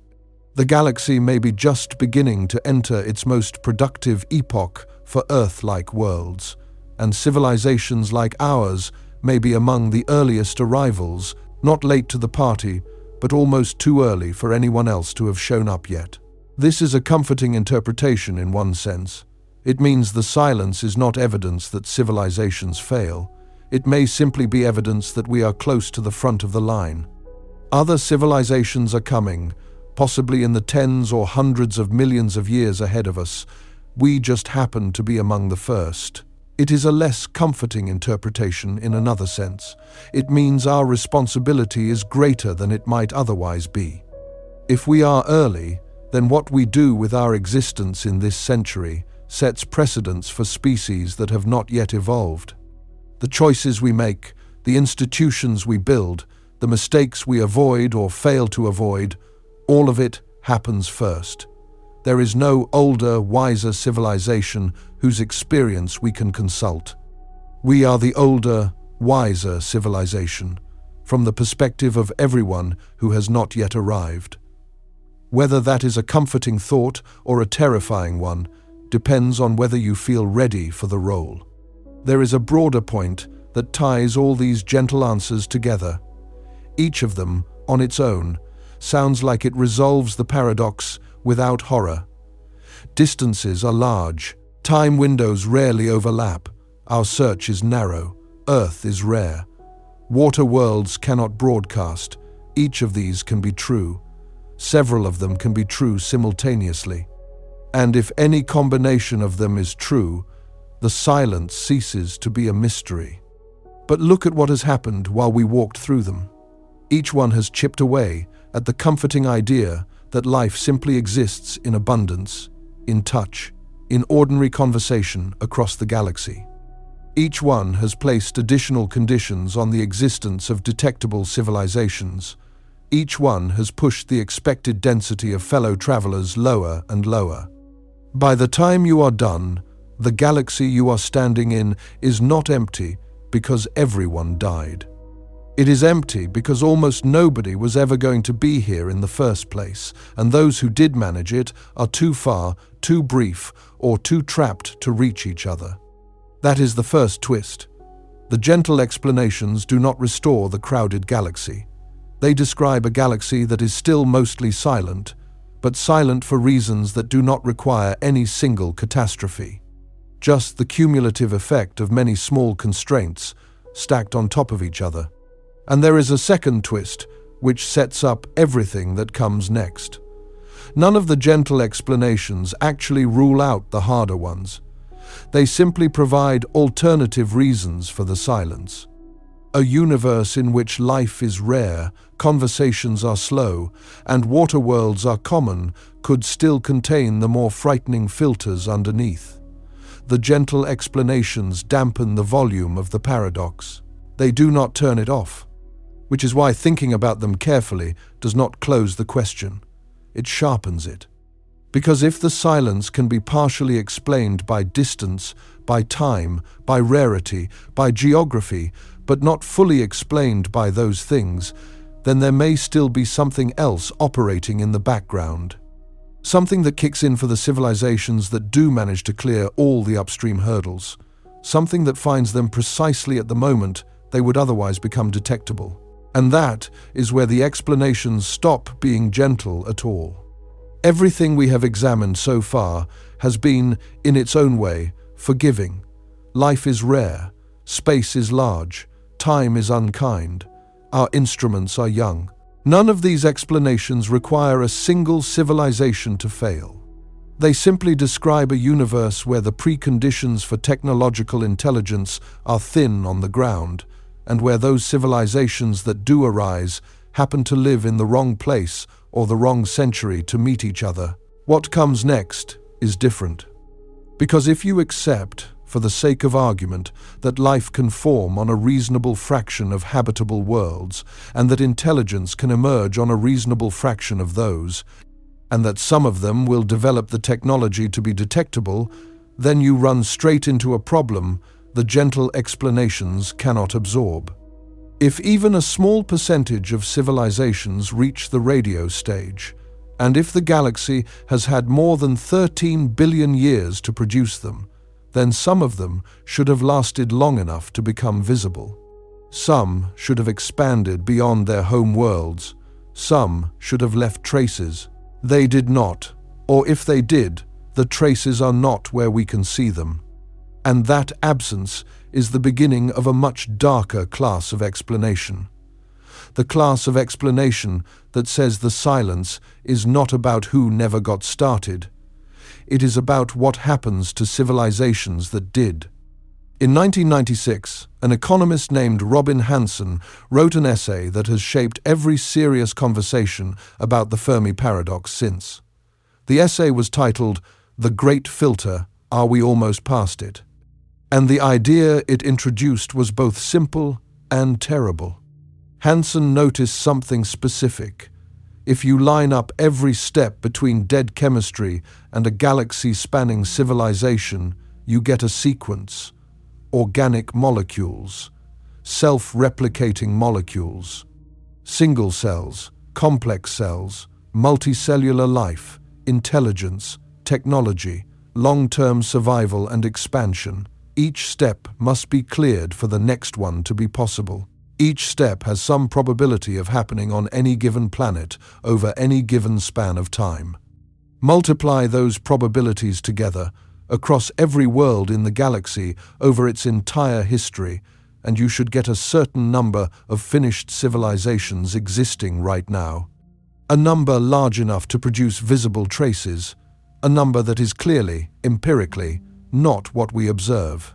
The galaxy may be just beginning to enter its most productive epoch for Earth-like worlds, and civilizations like ours may be among the earliest arrivals, not late to the party, but almost too early for anyone else to have shown up yet. This is a comforting interpretation in one sense. It means the silence is not evidence that civilizations fail. It may simply be evidence that we are close to the front of the line. Other civilizations are coming, possibly in the tens or hundreds of millions of years ahead of us. We just happen to be among the first. It is a less comforting interpretation in another sense. It means our responsibility is greater than it might otherwise be. If we are early, then what we do with our existence in this century sets precedents for species that have not yet evolved. The choices we make, the institutions we build, the mistakes we avoid or fail to avoid, all of it happens first. There is no older, wiser civilization whose experience we can consult. We are the older, wiser civilization, from the perspective of everyone who has not yet arrived. Whether that is a comforting thought or a terrifying one depends on whether you feel ready for the role. There is a broader point that ties all these gentle answers together. Each of them, on its own, sounds like it resolves the paradox without horror. Distances are large, time windows rarely overlap, our search is narrow, Earth is rare. Water worlds cannot broadcast, each of these can be true. Several of them can be true simultaneously. And if any combination of them is true, the silence ceases to be a mystery. But look at what has happened while we walked through them. Each one has chipped away at the comforting idea that life simply exists in abundance, in touch, in ordinary conversation across the galaxy. Each one has placed additional conditions on the existence of detectable civilizations. Each one has pushed the expected density of fellow travelers lower and lower. By the time you are done, the galaxy you are standing in is not empty because everyone died. It is empty because almost nobody was ever going to be here in the first place, and those who did manage it are too far, too brief, or too trapped to reach each other. That is the first twist. The gentle explanations do not restore the crowded galaxy. They describe a galaxy that is still mostly silent, but silent for reasons that do not require any single catastrophe. Just the cumulative effect of many small constraints stacked on top of each other. And there is a second twist, which sets up everything that comes next. None of the gentle explanations actually rule out the harder ones. They simply provide alternative reasons for the silence. A universe in which life is rare, conversations are slow, and water worlds are common could still contain the more frightening filters underneath. The gentle explanations dampen the volume of the paradox. They do not turn it off, which is why thinking about them carefully does not close the question. It sharpens it. Because if the silence can be partially explained by distance, by time, by rarity, by geography, but not fully explained by those things, then there may still be something else operating in the background. Something that kicks in for the civilizations that do manage to clear all the upstream hurdles. Something that finds them precisely at the moment they would otherwise become detectable. And that is where the explanations stop being gentle at all. Everything we have examined so far has been, in its own way, forgiving. Life is rare, space is large, time is unkind, our instruments are young. None of these explanations require a single civilization to fail. They simply describe a universe where the preconditions for technological intelligence are thin on the ground, and where those civilizations that do arise happen to live in the wrong place or the wrong century to meet each other. What comes next is different. Because if you accept, for the sake of argument, that life can form on a reasonable fraction of habitable worlds, and that intelligence can emerge on a reasonable fraction of those, and that some of them will develop the technology to be detectable, then you run straight into a problem the gentle explanations cannot absorb. If even a small percentage of civilizations reach the radio stage, and if the galaxy has had more than 13 billion years to produce them, then some of them should have lasted long enough to become visible. Some should have expanded beyond their home worlds. Some should have left traces. They did not, or if they did, the traces are not where we can see them. And that absence is the beginning of a much darker class of explanation. The class of explanation that says the silence is not about who never got started. It is about what happens to civilizations that did. In 1996, an economist named Robin Hanson wrote an essay that has shaped every serious conversation about the Fermi paradox since. The essay was titled, "The Great Filter, Are We Almost Past It?" And the idea it introduced was both simple and terrible. Hanson noticed something specific. If you line up every step between dead chemistry and a galaxy-spanning civilization, you get a sequence. Organic molecules, self-replicating molecules, single cells, complex cells, multicellular life, intelligence, technology, long-term survival and expansion. Each step must be cleared for the next one to be possible. Each step has some probability of happening on any given planet over any given span of time. Multiply those probabilities together across every world in the galaxy over its entire history, and you should get a certain number of finished civilizations existing right now. A number large enough to produce visible traces, a number that is clearly, empirically, not what we observe.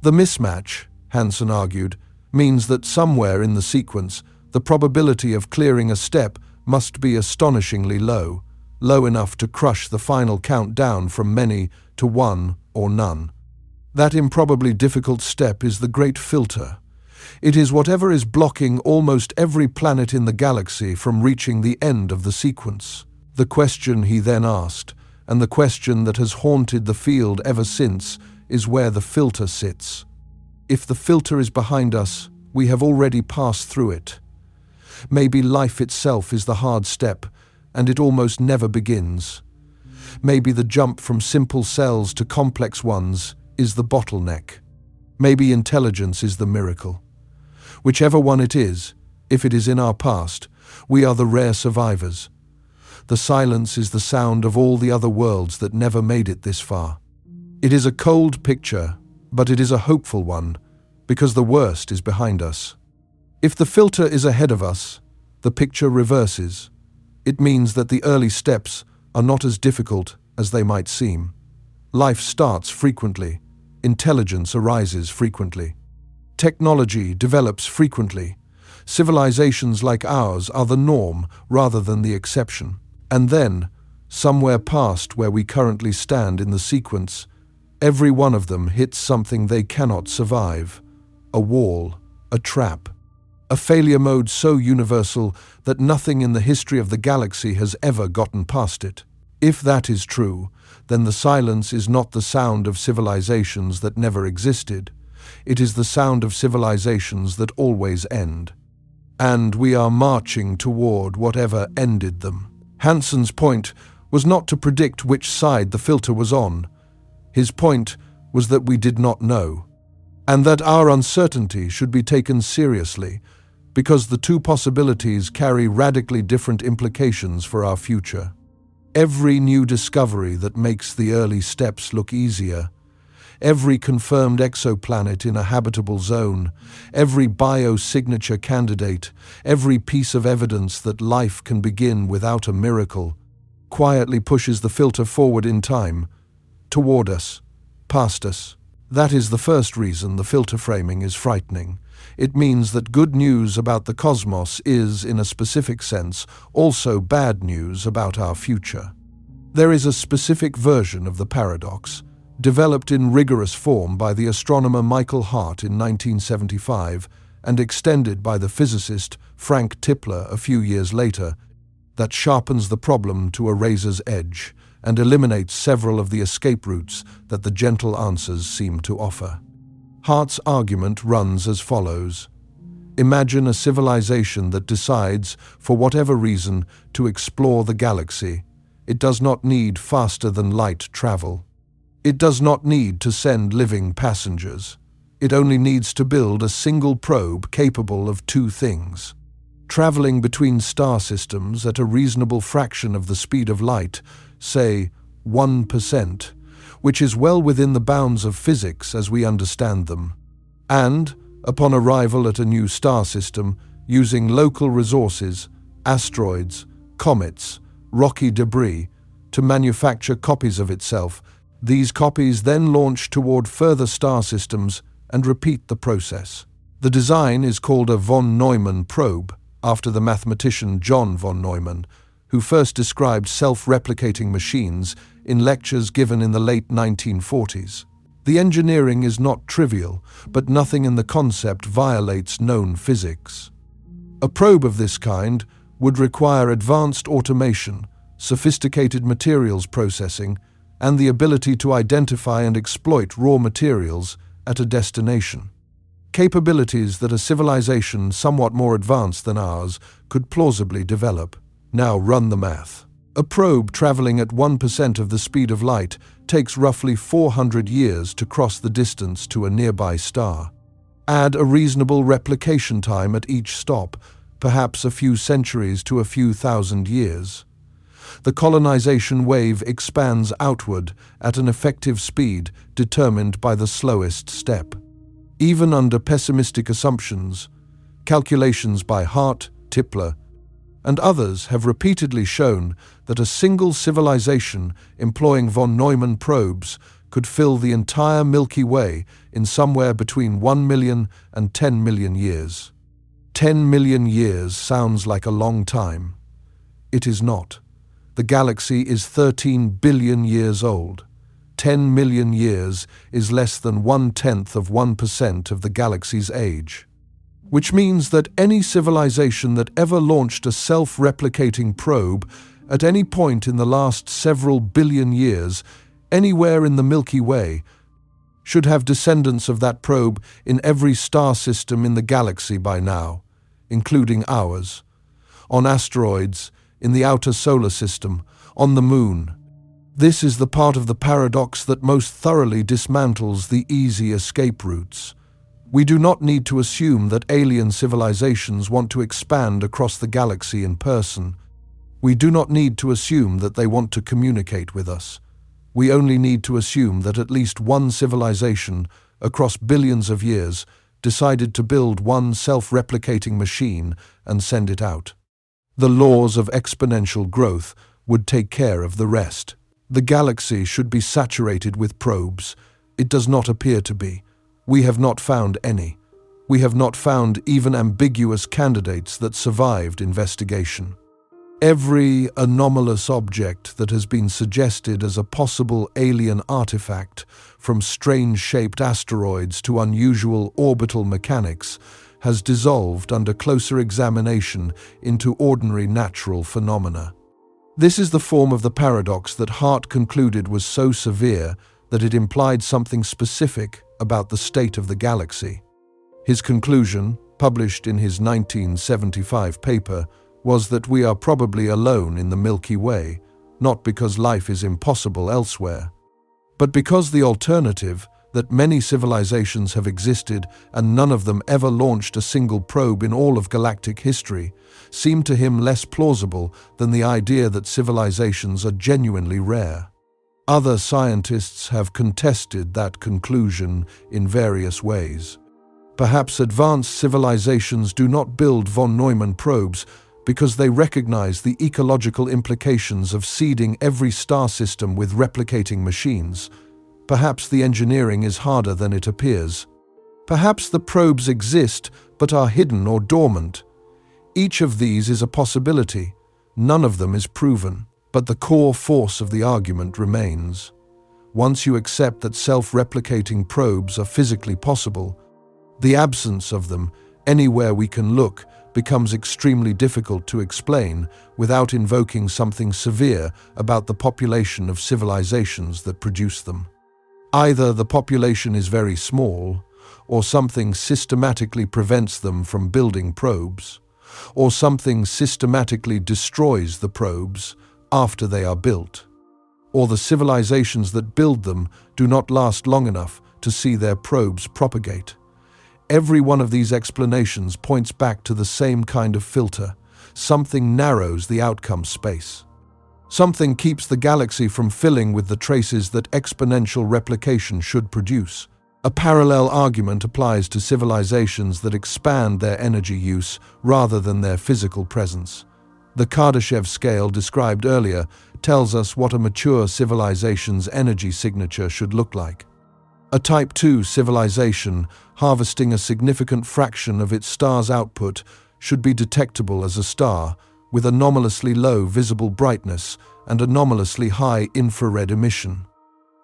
The mismatch, Hanson argued, means that somewhere in the sequence, the probability of clearing a step must be astonishingly low, low enough to crush the final count down from many to one or none. That improbably difficult step is the great filter. It is whatever is blocking almost every planet in the galaxy from reaching the end of the sequence. The question he then asked, and the question that has haunted the field ever since, is where the filter sits. If the filter is behind us, we have already passed through it. Maybe life itself is the hard step, and it almost never begins. Maybe the jump from simple cells to complex ones is the bottleneck. Maybe intelligence is the miracle. Whichever one it is, if it is in our past, we are the rare survivors. The silence is the sound of all the other worlds that never made it this far. It is a cold picture, but it is a hopeful one, because the worst is behind us. If the filter is ahead of us, the picture reverses. It means that the early steps are not as difficult as they might seem. Life starts frequently. Intelligence arises frequently. Technology develops frequently. Civilizations like ours are the norm rather than the exception. And then, somewhere past where we currently stand in the sequence, every one of them hits something they cannot survive. A wall, a trap, a failure mode so universal that nothing in the history of the galaxy has ever gotten past it. If that is true, then the silence is not the sound of civilizations that never existed. It is the sound of civilizations that always end. And we are marching toward whatever ended them. Hansen's point was not to predict which side the filter was on. His point was that we did not know, and that our uncertainty should be taken seriously, because the two possibilities carry radically different implications for our future. Every new discovery that makes the early steps look easier, every confirmed exoplanet in a habitable zone, every biosignature candidate, every piece of evidence that life can begin without a miracle, quietly pushes the filter forward in time, toward us, past us. That is the first reason the filter framing is frightening. It means that good news about the cosmos is, in a specific sense, also bad news about our future. There is a specific version of the paradox, developed in rigorous form by the astronomer Michael Hart in 1975 and extended by the physicist Frank Tipler a few years later, that sharpens the problem to a razor's edge and eliminates several of the escape routes that the gentle answers seem to offer. Hart's argument runs as follows. Imagine a civilization that decides, for whatever reason, to explore the galaxy. It does not need faster-than-light travel. It does not need to send living passengers. It only needs to build a single probe capable of two things: traveling between star systems at a reasonable fraction of the speed of light, say 1%, which is well within the bounds of physics as we understand them, and, upon arrival at a new star system, using local resources, asteroids, comets, rocky debris, to manufacture copies of itself. These copies then launch toward further star systems and repeat the process. The design is called a von Neumann probe, after the mathematician John von Neumann, who first described self-replicating machines in lectures given in the late 1940s. The engineering is not trivial, but nothing in the concept violates known physics. A probe of this kind would require advanced automation, sophisticated materials processing, and the ability to identify and exploit raw materials at a destination. Capabilities that a civilization somewhat more advanced than ours could plausibly develop. Now run the math. A probe traveling at 1% of the speed of light takes roughly 400 years to cross the distance to a nearby star. Add a reasonable replication time at each stop, perhaps a few centuries to a few thousand years. The colonization wave expands outward at an effective speed determined by the slowest step. Even under pessimistic assumptions, calculations by Hart, Tipler, and others have repeatedly shown that a single civilization employing von Neumann probes could fill the entire Milky Way in somewhere between 1 million and 10 million years. 10 million years sounds like a long time. It is not. The galaxy is 13 billion years old. 10 million years is less than 1/10 of 1% of the galaxy's age. Which means that any civilization that ever launched a self-replicating probe at any point in the last several billion years, anywhere in the Milky Way, should have descendants of that probe in every star system in the galaxy by now, including ours, on asteroids, in the outer solar system, on the moon. This is the part of the paradox that most thoroughly dismantles the easy escape routes. We do not need to assume that alien civilizations want to expand across the galaxy in person. We do not need to assume that they want to communicate with us. We only need to assume that at least one civilization, across billions of years, decided to build one self-replicating machine and send it out. The laws of exponential growth would take care of the rest. The galaxy should be saturated with probes. It does not appear to be. We have not found any. We have not found even ambiguous candidates that survived investigation. Every anomalous object that has been suggested as a possible alien artifact, from strange-shaped asteroids to unusual orbital mechanics, has dissolved under closer examination into ordinary natural phenomena. This is the form of the paradox that Hart concluded was so severe that it implied something specific about the state of the galaxy. His conclusion, published in his 1975 paper, was that we are probably alone in the Milky Way, not because life is impossible elsewhere, but because the alternative, that many civilizations have existed and none of them ever launched a single probe in all of galactic history, seemed to him less plausible than the idea that civilizations are genuinely rare. Other scientists have contested that conclusion in various ways. Perhaps advanced civilizations do not build von Neumann probes because they recognize the ecological implications of seeding every star system with replicating machines. Perhaps the engineering is harder than it appears. Perhaps the probes exist but are hidden or dormant. Each of these is a possibility. None of them is proven, but the core force of the argument remains. Once you accept that self-replicating probes are physically possible, the absence of them, anywhere we can look, becomes extremely difficult to explain without invoking something severe about the population of civilizations that produce them. Either the population is very small, or something systematically prevents them from building probes, or something systematically destroys the probes after they are built, or the civilizations that build them do not last long enough to see their probes propagate. Every one of these explanations points back to the same kind of filter. Something narrows the outcome space. Something keeps the galaxy from filling with the traces that exponential replication should produce. A parallel argument applies to civilizations that expand their energy use rather than their physical presence. The Kardashev scale described earlier tells us what a mature civilization's energy signature should look like. A Type 2 civilization harvesting a significant fraction of its star's output should be detectable as a star, with anomalously low visible brightness and anomalously high infrared emission.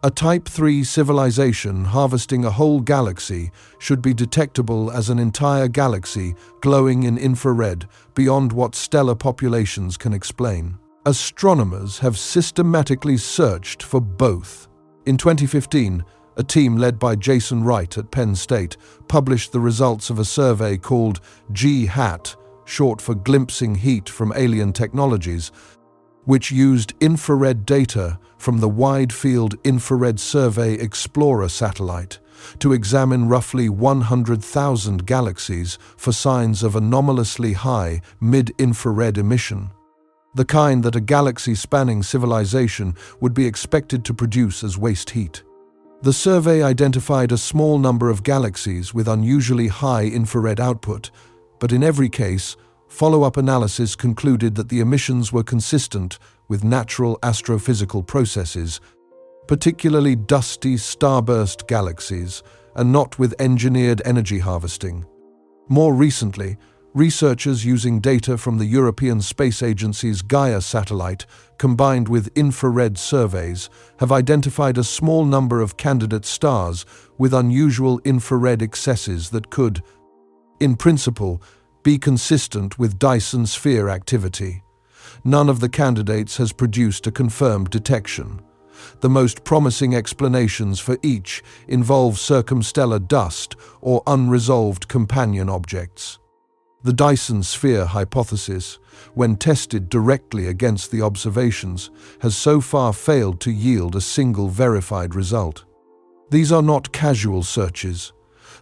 A Type 3 civilization harvesting a whole galaxy should be detectable as an entire galaxy glowing in infrared beyond what stellar populations can explain. Astronomers have systematically searched for both. In 2015, a team led by Jason Wright at Penn State published the results of a survey called G-HAT, short for Glimpsing Heat from Alien Technologies, which used infrared data from the Wide Field Infrared Survey Explorer satellite to examine roughly 100,000 galaxies for signs of anomalously high mid-infrared emission, the kind that a galaxy-spanning civilization would be expected to produce as waste heat. The survey identified a small number of galaxies with unusually high infrared output, but in every case, follow-up analysis concluded that the emissions were consistent with natural astrophysical processes, particularly dusty starburst galaxies, and not with engineered energy harvesting. More recently, researchers using data from the European Space Agency's Gaia satellite, combined with infrared surveys, have identified a small number of candidate stars with unusual infrared excesses that could, in principle, be consistent with Dyson sphere activity. None of the candidates has produced a confirmed detection. The most promising explanations for each involve circumstellar dust or unresolved companion objects. The Dyson sphere hypothesis, when tested directly against the observations, has so far failed to yield a single verified result. These are not casual searches.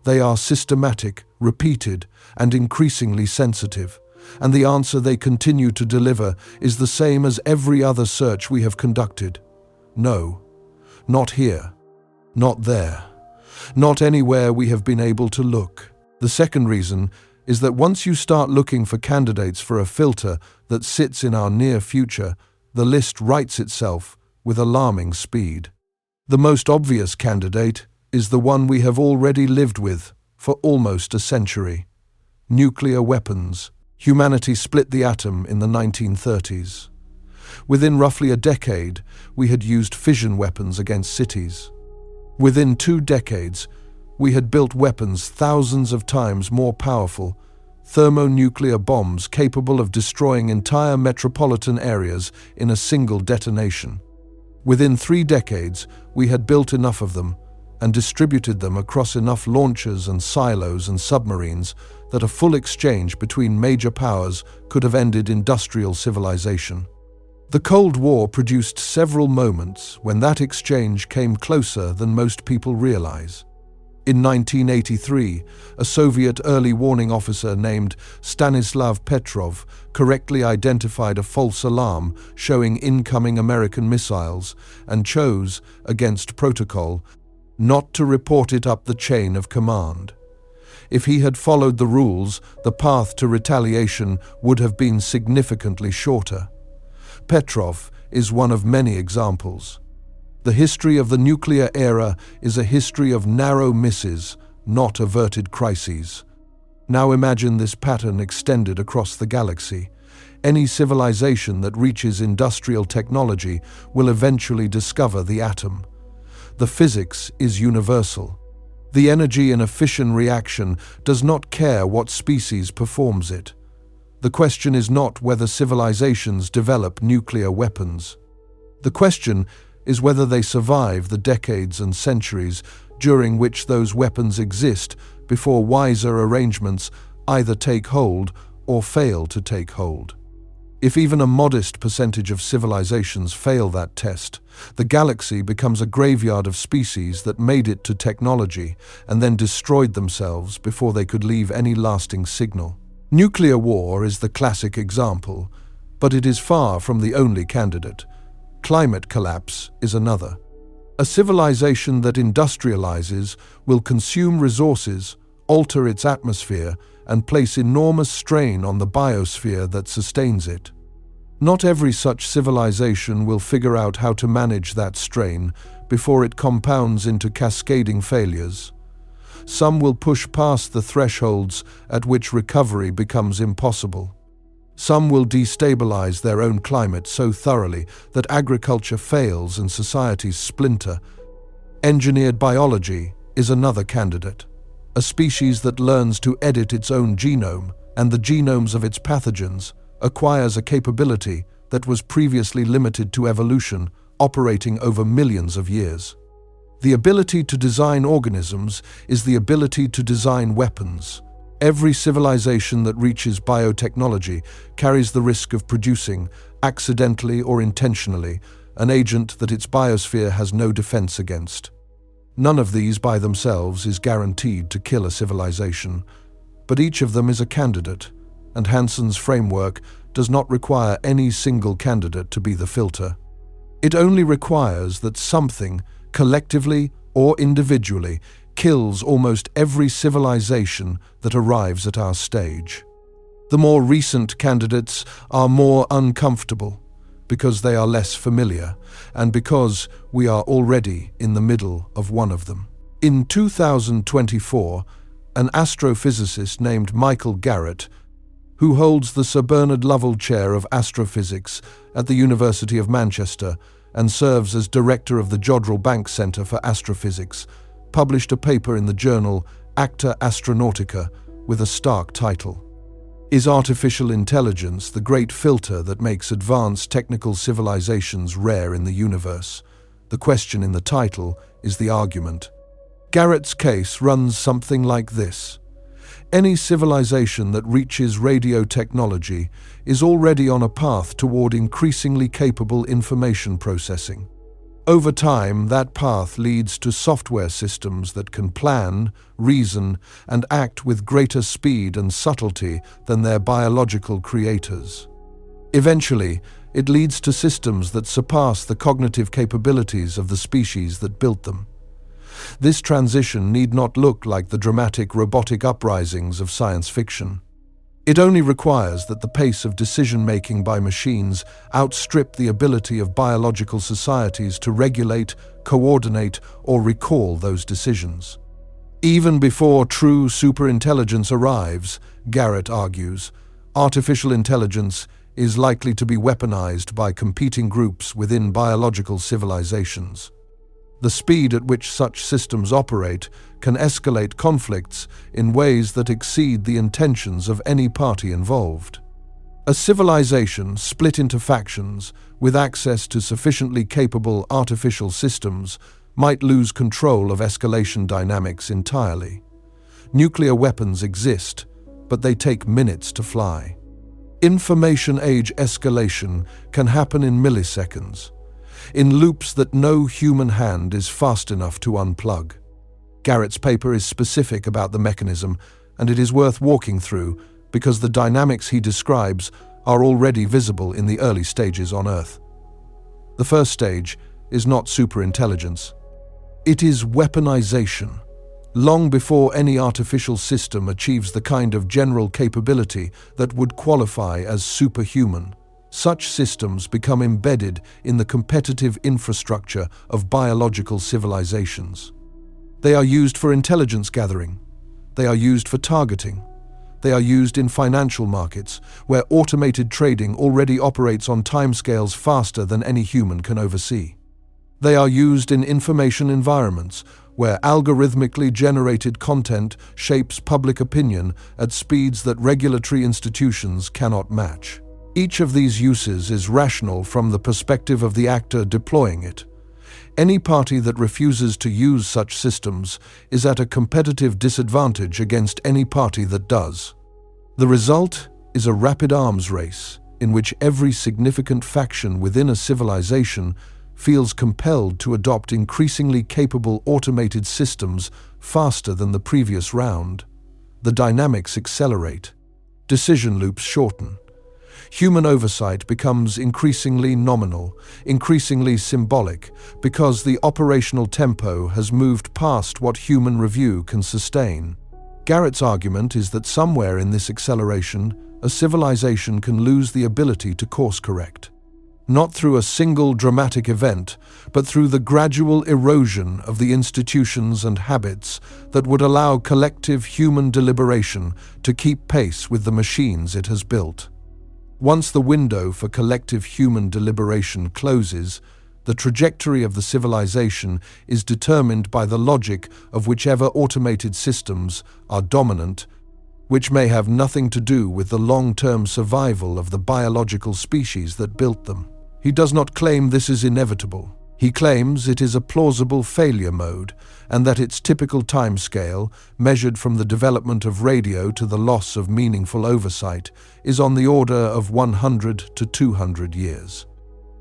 They are systematic, repeated, and increasingly sensitive, and the answer they continue to deliver is the same as every other search we have conducted. No, not here, not there, not anywhere we have been able to look. The second reason is that once you start looking for candidates for a filter that sits in our near future, the list writes itself with alarming speed. The most obvious candidate is the one we have already lived with for almost a century: nuclear weapons. Humanity split the atom in the 1930s. Within roughly a decade, we had used fission weapons against cities. Within 2 decades, we had built weapons thousands of times more powerful, thermonuclear bombs capable of destroying entire metropolitan areas in a single detonation. Within 3 decades, we had built enough of them and distributed them across enough launchers and silos and submarines that a full exchange between major powers could have ended industrial civilization. The Cold War produced several moments when that exchange came closer than most people realize. In 1983, a Soviet early warning officer named Stanislav Petrov correctly identified a false alarm showing incoming American missiles and chose, against protocol, not to report it up the chain of command. If he had followed the rules, the path to retaliation would have been significantly shorter. Petrov is one of many examples. The history of the nuclear era is a history of narrow misses, not averted crises. Now imagine this pattern extended across the galaxy. Any civilization that reaches industrial technology will eventually discover the atom. The physics is universal. The energy in a fission reaction does not care what species performs it. The question is not whether civilizations develop nuclear weapons. The question is whether they survive the decades and centuries during which those weapons exist before wiser arrangements either take hold or fail to take hold. If even a modest percentage of civilizations fail that test, the galaxy becomes a graveyard of species that made it to technology and then destroyed themselves before they could leave any lasting signal. Nuclear war is the classic example, but it is far from the only candidate. Climate collapse is another. A civilization that industrializes will consume resources, alter its atmosphere, and place enormous strain on the biosphere that sustains it. Not every such civilization will figure out how to manage that strain before it compounds into cascading failures. Some will push past the thresholds at which recovery becomes impossible. Some will destabilize their own climate so thoroughly that agriculture fails and societies splinter. Engineered biology is another candidate. A species that learns to edit its own genome and the genomes of its pathogens acquires a capability that was previously limited to evolution, operating over millions of years. The ability to design organisms is the ability to design weapons. Every civilization that reaches biotechnology carries the risk of producing, accidentally or intentionally, an agent that its biosphere has no defense against. None of these by themselves is guaranteed to kill a civilization, but each of them is a candidate, and Hansen's framework does not require any single candidate to be the filter. It only requires that something, collectively or individually, kills almost every civilization that arrives at our stage. The more recent candidates are more uncomfortable because they are less familiar and because we are already in the middle of one of them. In 2024, an astrophysicist named Michael Garrett, who holds the Sir Bernard Lovell Chair of Astrophysics at the University of Manchester and serves as director of the Jodrell Bank Centre for Astrophysics, published a paper in the journal Acta Astronautica with a stark title. Is artificial intelligence the great filter that makes advanced technical civilizations rare in the universe? The question in the title is the argument. Garrett's case runs something like this. Any civilization that reaches radio technology is already on a path toward increasingly capable information processing. Over time, that path leads to software systems that can plan, reason, and act with greater speed and subtlety than their biological creators. Eventually, it leads to systems that surpass the cognitive capabilities of the species that built them. This transition need not look like the dramatic robotic uprisings of science fiction. It only requires that the pace of decision-making by machines outstrip the ability of biological societies to regulate, coordinate, or recall those decisions. Even before true superintelligence arrives, Garrett argues, artificial intelligence is likely to be weaponized by competing groups within biological civilizations. The speed at which such systems operate can escalate conflicts in ways that exceed the intentions of any party involved. A civilization split into factions with access to sufficiently capable artificial systems might lose control of escalation dynamics entirely. Nuclear weapons exist, but they take minutes to fly. Information age escalation can happen in milliseconds, in loops that no human hand is fast enough to unplug. Garrett's paper is specific about the mechanism, and it is worth walking through because the dynamics he describes are already visible in the early stages on Earth. The first stage is not superintelligence. It is weaponization. Long before any artificial system achieves the kind of general capability that would qualify as superhuman, such systems become embedded in the competitive infrastructure of biological civilizations. They are used for intelligence gathering. They are used for targeting. They are used in financial markets, where automated trading already operates on timescales faster than any human can oversee. They are used in information environments, where algorithmically generated content shapes public opinion at speeds that regulatory institutions cannot match. Each of these uses is rational from the perspective of the actor deploying it. Any party that refuses to use such systems is at a competitive disadvantage against any party that does. The result is a rapid arms race in which every significant faction within a civilization feels compelled to adopt increasingly capable automated systems faster than the previous round. The dynamics accelerate. Decision loops shorten. Human oversight becomes increasingly nominal, increasingly symbolic, because the operational tempo has moved past what human review can sustain. Garrett's argument is that somewhere in this acceleration, a civilization can lose the ability to course-correct. Not through a single dramatic event, but through the gradual erosion of the institutions and habits that would allow collective human deliberation to keep pace with the machines it has built. Once the window for collective human deliberation closes, the trajectory of the civilization is determined by the logic of whichever automated systems are dominant, which may have nothing to do with the long-term survival of the biological species that built them. He does not claim this is inevitable. He claims it is a plausible failure mode, and that its typical timescale, measured from the development of radio to the loss of meaningful oversight, is on the order of 100 to 200 years.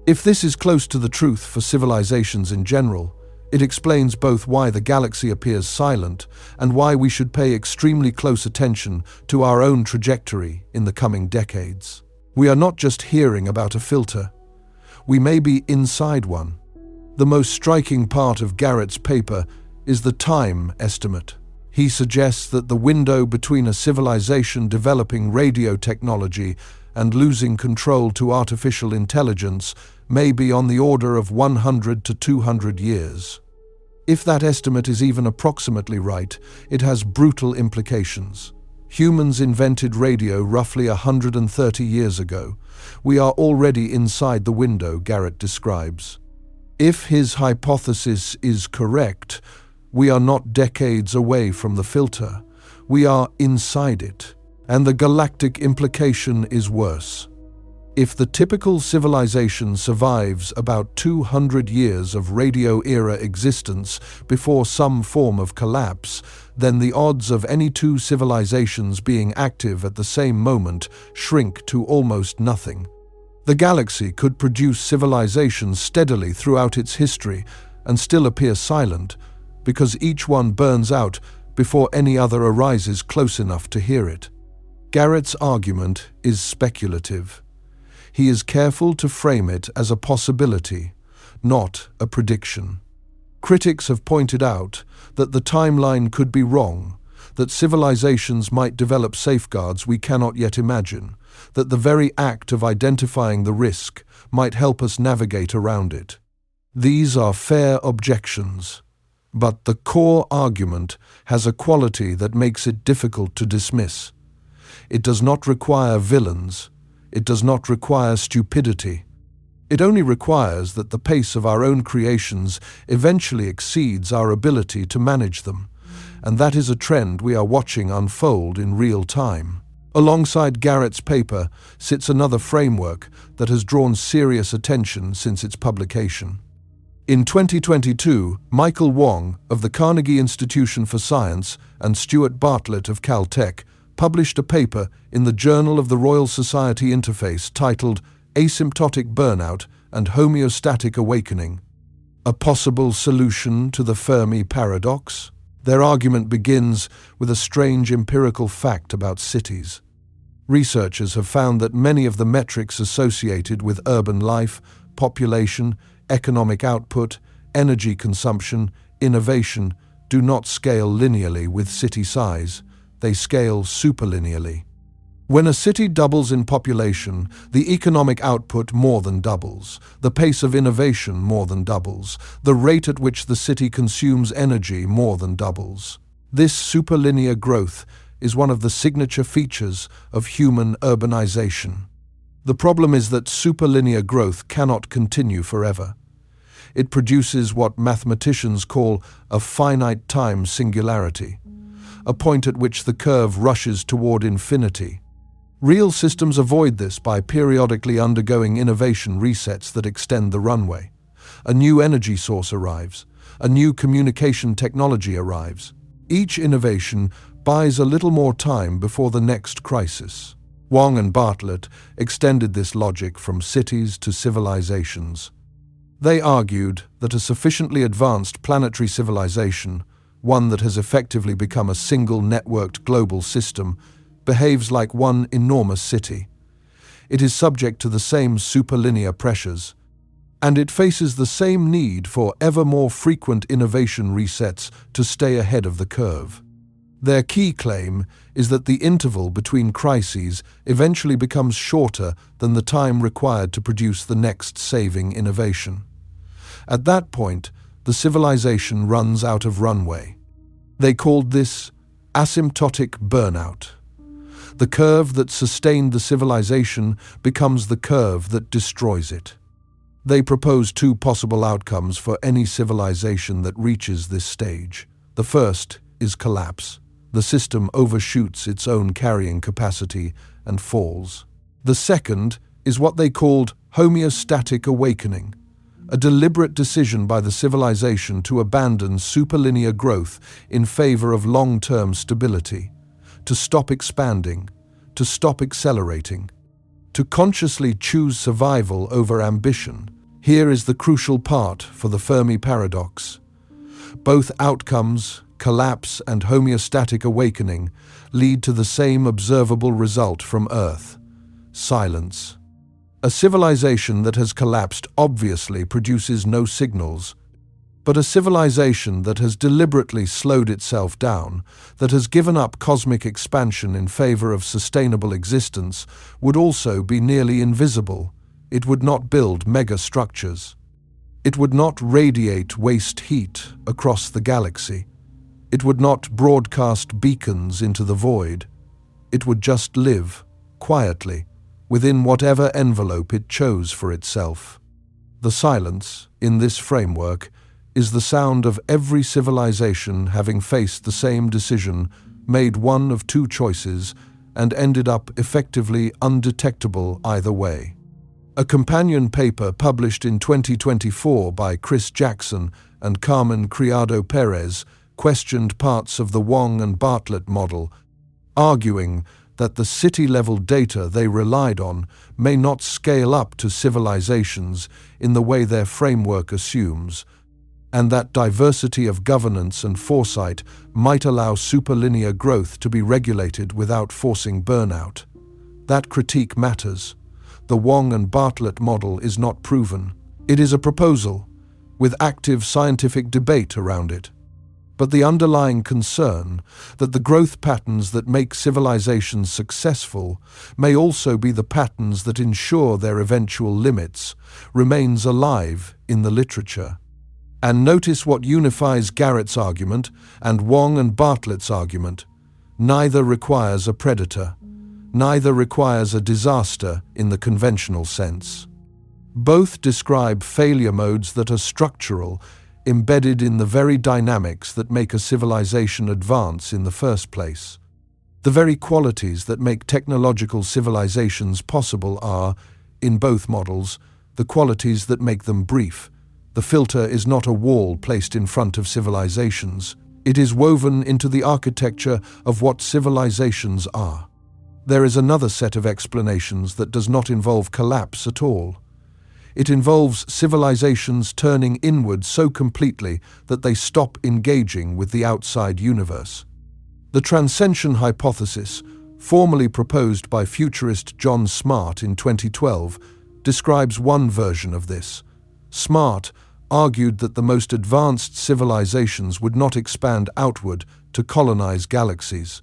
If this is close to the truth for civilizations in general, it explains both why the galaxy appears silent and why we should pay extremely close attention to our own trajectory in the coming decades. We are not just hearing about a filter. We may be inside one. The most striking part of Garrett's paper is the time estimate. He suggests that the window between a civilization developing radio technology and losing control to artificial intelligence may be on the order of 100 to 200 years. If that estimate is even approximately right, it has brutal implications. Humans invented radio roughly 130 years ago. We are already inside the window Garrett describes. If his hypothesis is correct, we are not decades away from the filter. We are inside it. And the galactic implication is worse. If the typical civilization survives about 200 years of radio-era existence before some form of collapse, then the odds of any two civilizations being active at the same moment shrink to almost nothing. The galaxy could produce civilizations steadily throughout its history and still appear silent, because each one burns out before any other arises close enough to hear it. Garrett's argument is speculative. He is careful to frame it as a possibility, not a prediction. Critics have pointed out that the timeline could be wrong, that civilizations might develop safeguards we cannot yet imagine, that the very act of identifying the risk might help us navigate around it. These are fair objections, but the core argument has a quality that makes it difficult to dismiss. It does not require villains. It does not require stupidity. It only requires that the pace of our own creations eventually exceeds our ability to manage them, and that is a trend we are watching unfold in real time. Alongside Garrett's paper sits another framework that has drawn serious attention since its publication. In 2022, Michael Wong of the Carnegie Institution for Science and Stuart Bartlett of Caltech published a paper in the Journal of the Royal Society Interface titled Asymptotic Burnout and Homeostatic Awakening: A Possible Solution to the Fermi Paradox? Their argument begins with a strange empirical fact about cities. Researchers have found that many of the metrics associated with urban life, population, economic output, energy consumption, innovation, do not scale linearly with city size. They scale superlinearly. When a city doubles in population, the economic output more than doubles, the pace of innovation more than doubles, the rate at which the city consumes energy more than doubles. This superlinear growth is one of the signature features of human urbanization. The problem is that superlinear growth cannot continue forever. It produces what mathematicians call a finite time singularity, a point at which the curve rushes toward infinity. Real systems avoid this by periodically undergoing innovation resets that extend the runway. A new energy source arrives. A new communication technology arrives. Each innovation buys a little more time before the next crisis. Wong and Bartlett extended this logic from cities to civilizations. They argued that a sufficiently advanced planetary civilization, one that has effectively become a single networked global system, behaves like one enormous city. It is subject to the same superlinear pressures, and it faces the same need for ever more frequent innovation resets to stay ahead of the curve. Their key claim is that the interval between crises eventually becomes shorter than the time required to produce the next saving innovation. At that point, the civilization runs out of runway. They called this asymptotic burnout. The curve that sustained the civilization becomes the curve that destroys it. They propose two possible outcomes for any civilization that reaches this stage. The first is collapse. The system overshoots its own carrying capacity and falls. The second is what they called homeostatic awakening, a deliberate decision by the civilization to abandon superlinear growth in favor of long-term stability, to stop expanding, to stop accelerating, to consciously choose survival over ambition. Here is the crucial part for the Fermi paradox. Both outcomes, collapse and homeostatic awakening, lead to the same observable result from Earth: silence. A civilization that has collapsed obviously produces no signals, but a civilization that has deliberately slowed itself down, that has given up cosmic expansion in favor of sustainable existence, would also be nearly invisible. It would not build megastructures. It would not radiate waste heat across the galaxy. It would not broadcast beacons into the void. It would just live, quietly, within whatever envelope it chose for itself. The silence, in this framework, is the sound of every civilization having faced the same decision, made one of two choices, and ended up effectively undetectable either way. A companion paper published in 2024 by Chris Jackson and Carmen Criado Perez questioned parts of the Wong and Bartlett model, arguing that the city-level data they relied on may not scale up to civilizations in the way their framework assumes, and that diversity of governance and foresight might allow superlinear growth to be regulated without forcing burnout. That critique matters. The Wong and Bartlett model is not proven. It is a proposal, with active scientific debate around it. But the underlying concern that the growth patterns that make civilizations successful may also be the patterns that ensure their eventual limits remains alive in the literature. And notice what unifies Garrett's argument and Wong and Bartlett's argument. Neither requires a predator. Neither requires a disaster in the conventional sense. Both describe failure modes that are structural, embedded in the very dynamics that make a civilization advance in the first place. The very qualities that make technological civilizations possible are, in both models, the qualities that make them brief. The filter is not a wall placed in front of civilizations. It is woven into the architecture of what civilizations are. There is another set of explanations that does not involve collapse at all. It involves civilizations turning inward so completely that they stop engaging with the outside universe. The transcension hypothesis, formally proposed by futurist John Smart in 2012, describes one version of this. Smart argued that the most advanced civilizations would not expand outward to colonize galaxies.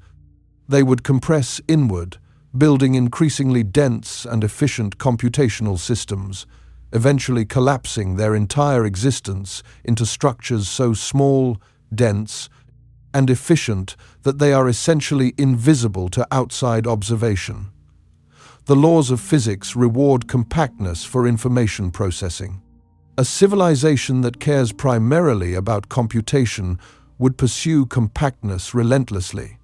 They would compress inward, building increasingly dense and efficient computational systems, eventually collapsing their entire existence into structures so small, dense, and efficient that they are essentially invisible to outside observation. The laws of physics reward compactness for information processing. A civilization that cares primarily about computation would pursue compactness relentlessly.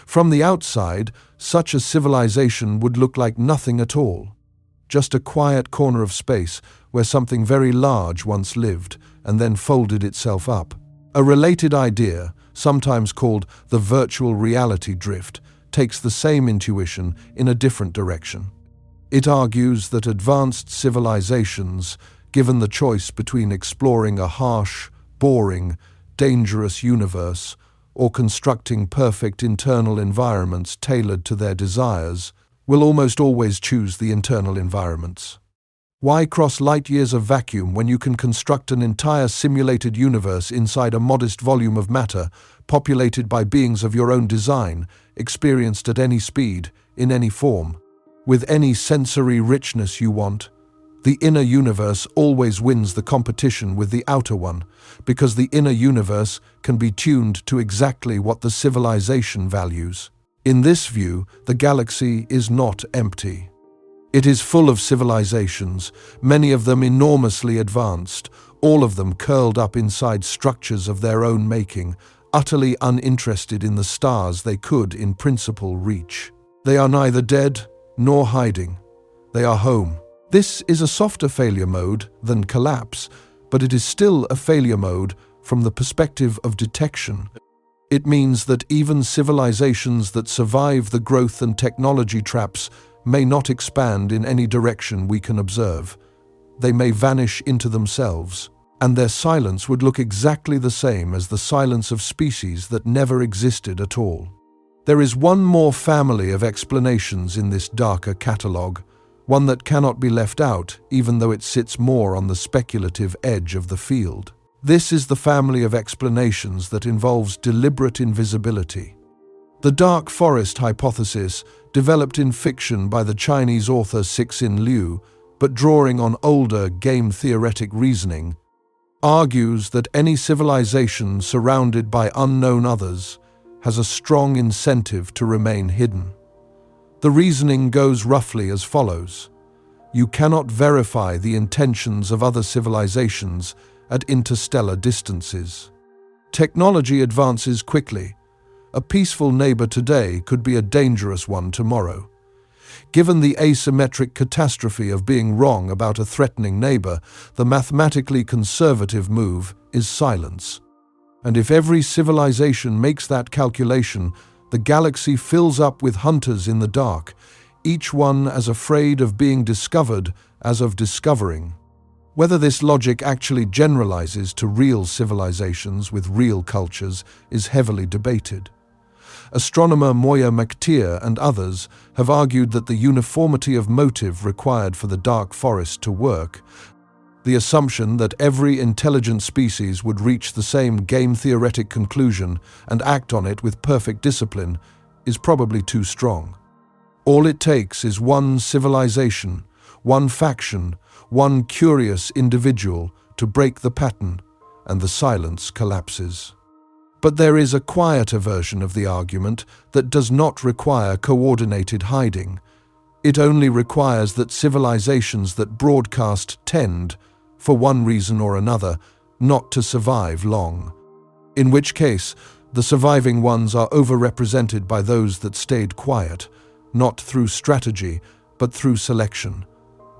From the outside, such a civilization would look like nothing at all. Just a quiet corner of space where something very large once lived and then folded itself up. A related idea, sometimes called the virtual reality drift, takes the same intuition in a different direction. It argues that advanced civilizations, given the choice between exploring a harsh, boring, dangerous universe or constructing perfect internal environments tailored to their desires, will almost always choose the internal environments. Why cross light years of vacuum when you can construct an entire simulated universe inside a modest volume of matter, populated by beings of your own design, experienced at any speed, in any form, with any sensory richness you want? The inner universe always wins the competition with the outer one, because the inner universe can be tuned to exactly what the civilization values. In this view, the galaxy is not empty. It is full of civilizations, many of them enormously advanced, all of them curled up inside structures of their own making, utterly uninterested in the stars they could, in principle, reach. They are neither dead nor hiding. They are home. This is a softer failure mode than collapse, but it is still a failure mode from the perspective of detection. It means that even civilizations that survive the growth and technology traps may not expand in any direction we can observe. They may vanish into themselves, and their silence would look exactly the same as the silence of species that never existed at all. There is one more family of explanations in this darker catalogue, one that cannot be left out even though it sits more on the speculative edge of the field. This is the family of explanations that involves deliberate invisibility. The dark forest hypothesis, developed in fiction by the Chinese author Cixin Liu, but drawing on older game-theoretic reasoning, argues that any civilization surrounded by unknown others has a strong incentive to remain hidden. The reasoning goes roughly as follows. You cannot verify the intentions of other civilizations at interstellar distances. Technology advances quickly. A peaceful neighbor today could be a dangerous one tomorrow. Given the asymmetric catastrophe of being wrong about a threatening neighbor, the mathematically conservative move is silence. And if every civilization makes that calculation, the galaxy fills up with hunters in the dark, each one as afraid of being discovered as of discovering. Whether this logic actually generalizes to real civilizations with real cultures is heavily debated. Astronomer Moya McTeer and others have argued that the uniformity of motive required for the dark forest to work The assumption that every intelligent species would reach the same game-theoretic conclusion and act on it with perfect discipline is probably too strong. All it takes is one civilization, one faction, one curious individual to break the pattern, and the silence collapses. But there is a quieter version of the argument that does not require coordinated hiding. It only requires that civilizations that broadcast tend, for one reason or another, not to survive long. In which case, the surviving ones are overrepresented by those that stayed quiet, not through strategy, but through selection.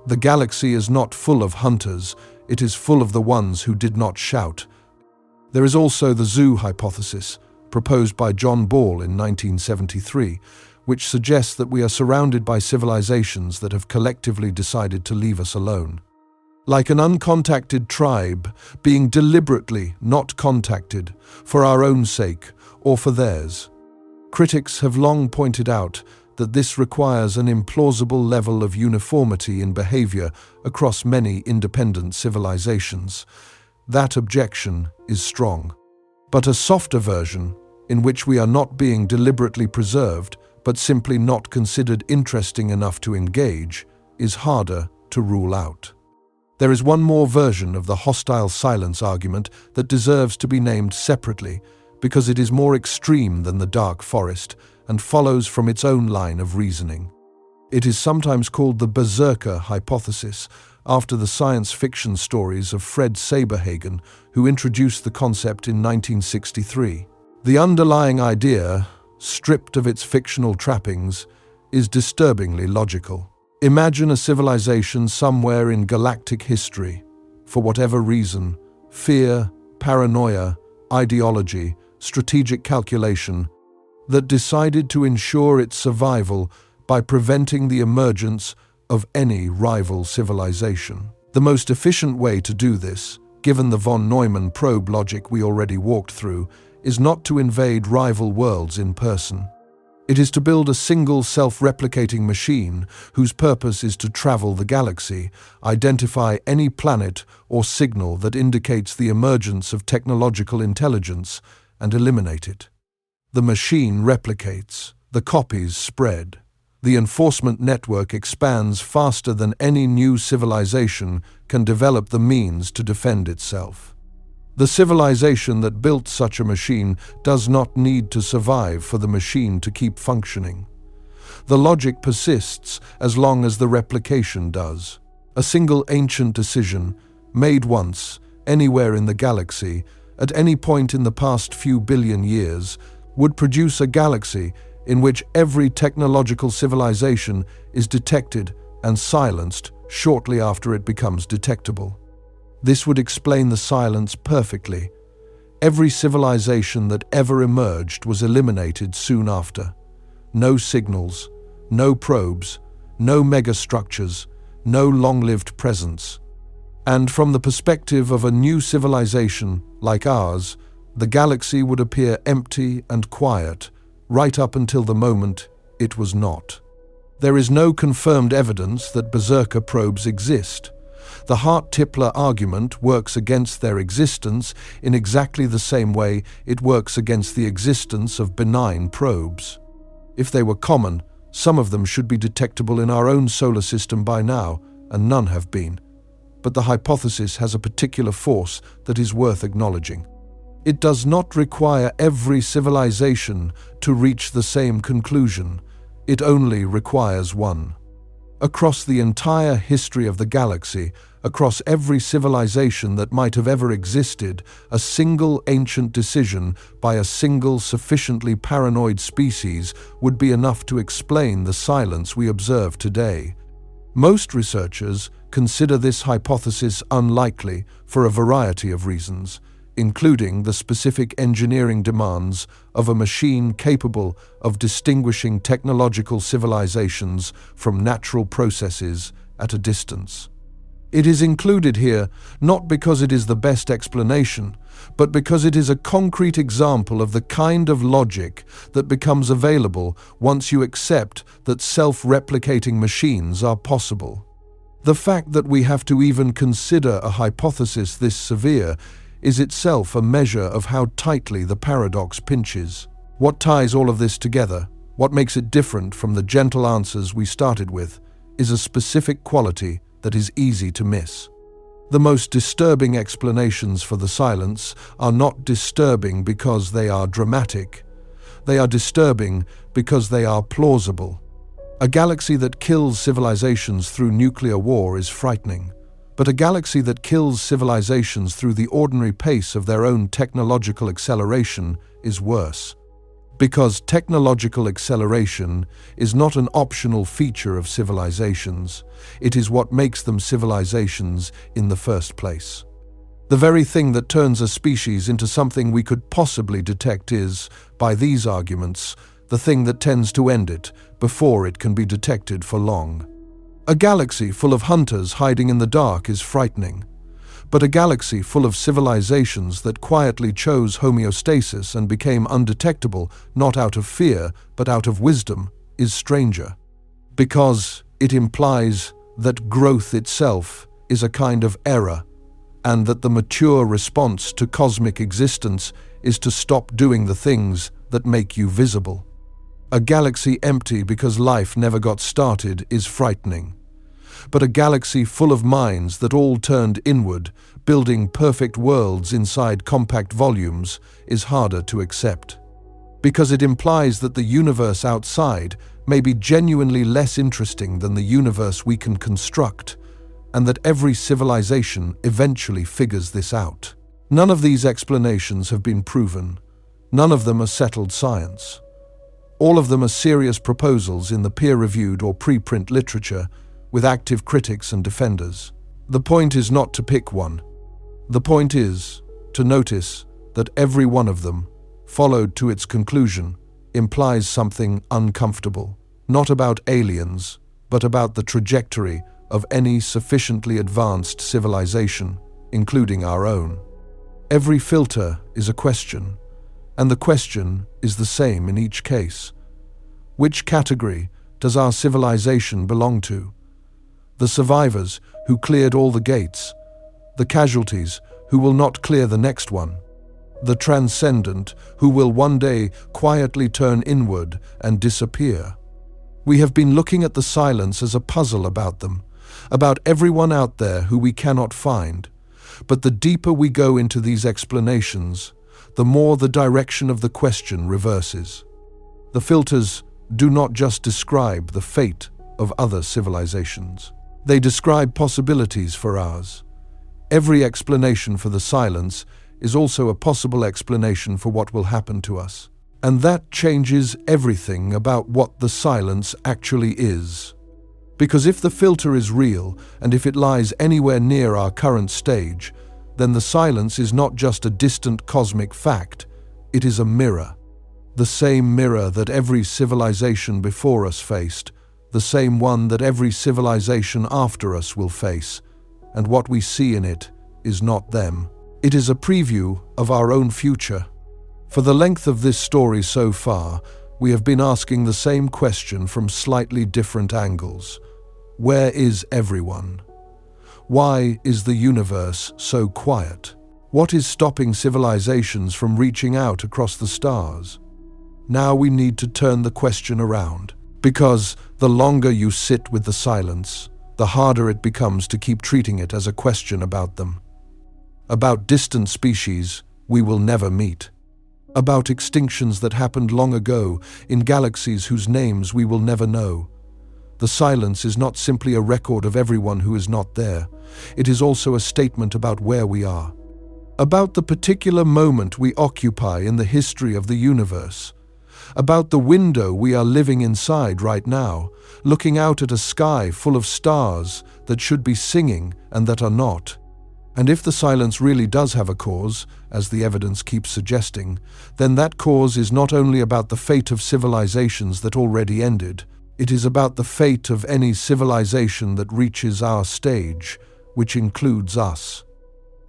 The galaxy is not full of hunters, it is full of the ones who did not shout. There is also the zoo hypothesis, proposed by John Ball in 1973, which suggests that we are surrounded by civilizations that have collectively decided to leave us alone. Like an uncontacted tribe, being deliberately not contacted, for our own sake or for theirs. Critics have long pointed out that this requires an implausible level of uniformity in behavior across many independent civilizations. That objection is strong. But a softer version, in which we are not being deliberately preserved, but simply not considered interesting enough to engage, is harder to rule out. There is one more version of the hostile silence argument that deserves to be named separately, because it is more extreme than the dark forest and follows from its own line of reasoning. It is sometimes called the berserker hypothesis, after the science fiction stories of Fred Saberhagen, who introduced the concept in 1963. The underlying idea, stripped of its fictional trappings, is disturbingly logical. Imagine a civilization somewhere in galactic history, for whatever reason, fear, paranoia, ideology, strategic calculation, that decided to ensure its survival by preventing the emergence of any rival civilization. The most efficient way to do this, given the von Neumann probe logic we already walked through, is not to invade rival worlds in person. It is to build a single self-replicating machine whose purpose is to travel the galaxy, identify any planet or signal that indicates the emergence of technological intelligence, and eliminate it. The machine replicates, the copies spread. The enforcement network expands faster than any new civilization can develop the means to defend itself. The civilization that built such a machine does not need to survive for the machine to keep functioning. The logic persists as long as the replication does. A single ancient decision, made once, anywhere in the galaxy, at any point in the past few billion years, would produce a galaxy in which every technological civilization is detected and silenced shortly after it becomes detectable. This would explain the silence perfectly. Every civilization that ever emerged was eliminated soon after. No signals, no probes, no megastructures, no long-lived presence. And from the perspective of a new civilization like ours, the galaxy would appear empty and quiet, right up until the moment it was not. There is no confirmed evidence that berserker probes exist. The Hart-Tipler argument works against their existence in exactly the same way it works against the existence of benign probes. If they were common, some of them should be detectable in our own solar system by now, and none have been. But the hypothesis has a particular force that is worth acknowledging. It does not require every civilization to reach the same conclusion. It only requires one. Across the entire history of the galaxy, across every civilization that might have ever existed, a single ancient decision by a single sufficiently paranoid species would be enough to explain the silence we observe today. Most researchers consider this hypothesis unlikely for a variety of reasons, including the specific engineering demands of a machine capable of distinguishing technological civilizations from natural processes at a distance. It is included here not because it is the best explanation, but because it is a concrete example of the kind of logic that becomes available once you accept that self-replicating machines are possible. The fact that we have to even consider a hypothesis this severe is itself a measure of how tightly the paradox pinches. What ties all of this together, what makes it different from the gentle answers we started with, is a specific quality that is easy to miss. The most disturbing explanations for the silence are not disturbing because they are dramatic. They are disturbing because they are plausible. A galaxy that kills civilizations through nuclear war is frightening. But a galaxy that kills civilizations through the ordinary pace of their own technological acceleration is worse. Because technological acceleration is not an optional feature of civilizations, it is what makes them civilizations in the first place. The very thing that turns a species into something we could possibly detect is, by these arguments, the thing that tends to end it before it can be detected for long. A galaxy full of hunters hiding in the dark is frightening, but a galaxy full of civilizations that quietly chose homeostasis and became undetectable not out of fear but out of wisdom is stranger, because it implies that growth itself is a kind of error, and that the mature response to cosmic existence is to stop doing the things that make you visible. A galaxy empty because life never got started is frightening. But a galaxy full of minds that all turned inward, building perfect worlds inside compact volumes, is harder to accept. Because it implies that the universe outside may be genuinely less interesting than the universe we can construct, and that every civilization eventually figures this out. None of these explanations have been proven. None of them are settled science. All of them are serious proposals in the peer-reviewed or preprint literature, with active critics and defenders. The point is not to pick one. The point is to notice that every one of them, followed to its conclusion, implies something uncomfortable, not about aliens, but about the trajectory of any sufficiently advanced civilization, including our own. Every filter is a question, and the question is the same in each case. Which category does our civilization belong to? The survivors who cleared all the gates, the casualties who will not clear the next one, the transcendent who will one day quietly turn inward and disappear. We have been looking at the silence as a puzzle about them, about everyone out there who we cannot find. But the deeper we go into these explanations, the more the direction of the question reverses. The filters do not just describe the fate of other civilizations. They describe possibilities for ours. Every explanation for the silence is also a possible explanation for what will happen to us. And that changes everything about what the silence actually is. Because if the filter is real, and if it lies anywhere near our current stage, then the silence is not just a distant cosmic fact, it is a mirror. The same mirror that every civilization before us faced, the same one that every civilization after us will face, and what we see in it is not them. It is a preview of our own future. For the length of this story so far, we have been asking the same question from slightly different angles. Where is everyone? Why is the universe so quiet? What is stopping civilizations from reaching out across the stars? Now we need to turn the question around, because the longer you sit with the silence, the harder it becomes to keep treating it as a question about them. About distant species we will never meet. About extinctions that happened long ago in galaxies whose names we will never know. The silence is not simply a record of everyone who is not there. It is also a statement about where we are. About the particular moment we occupy in the history of the universe. About the window we are living inside right now, looking out at a sky full of stars that should be singing and that are not. And if the silence really does have a cause, as the evidence keeps suggesting, then that cause is not only about the fate of civilizations that already ended, it is about the fate of any civilization that reaches our stage, which includes us.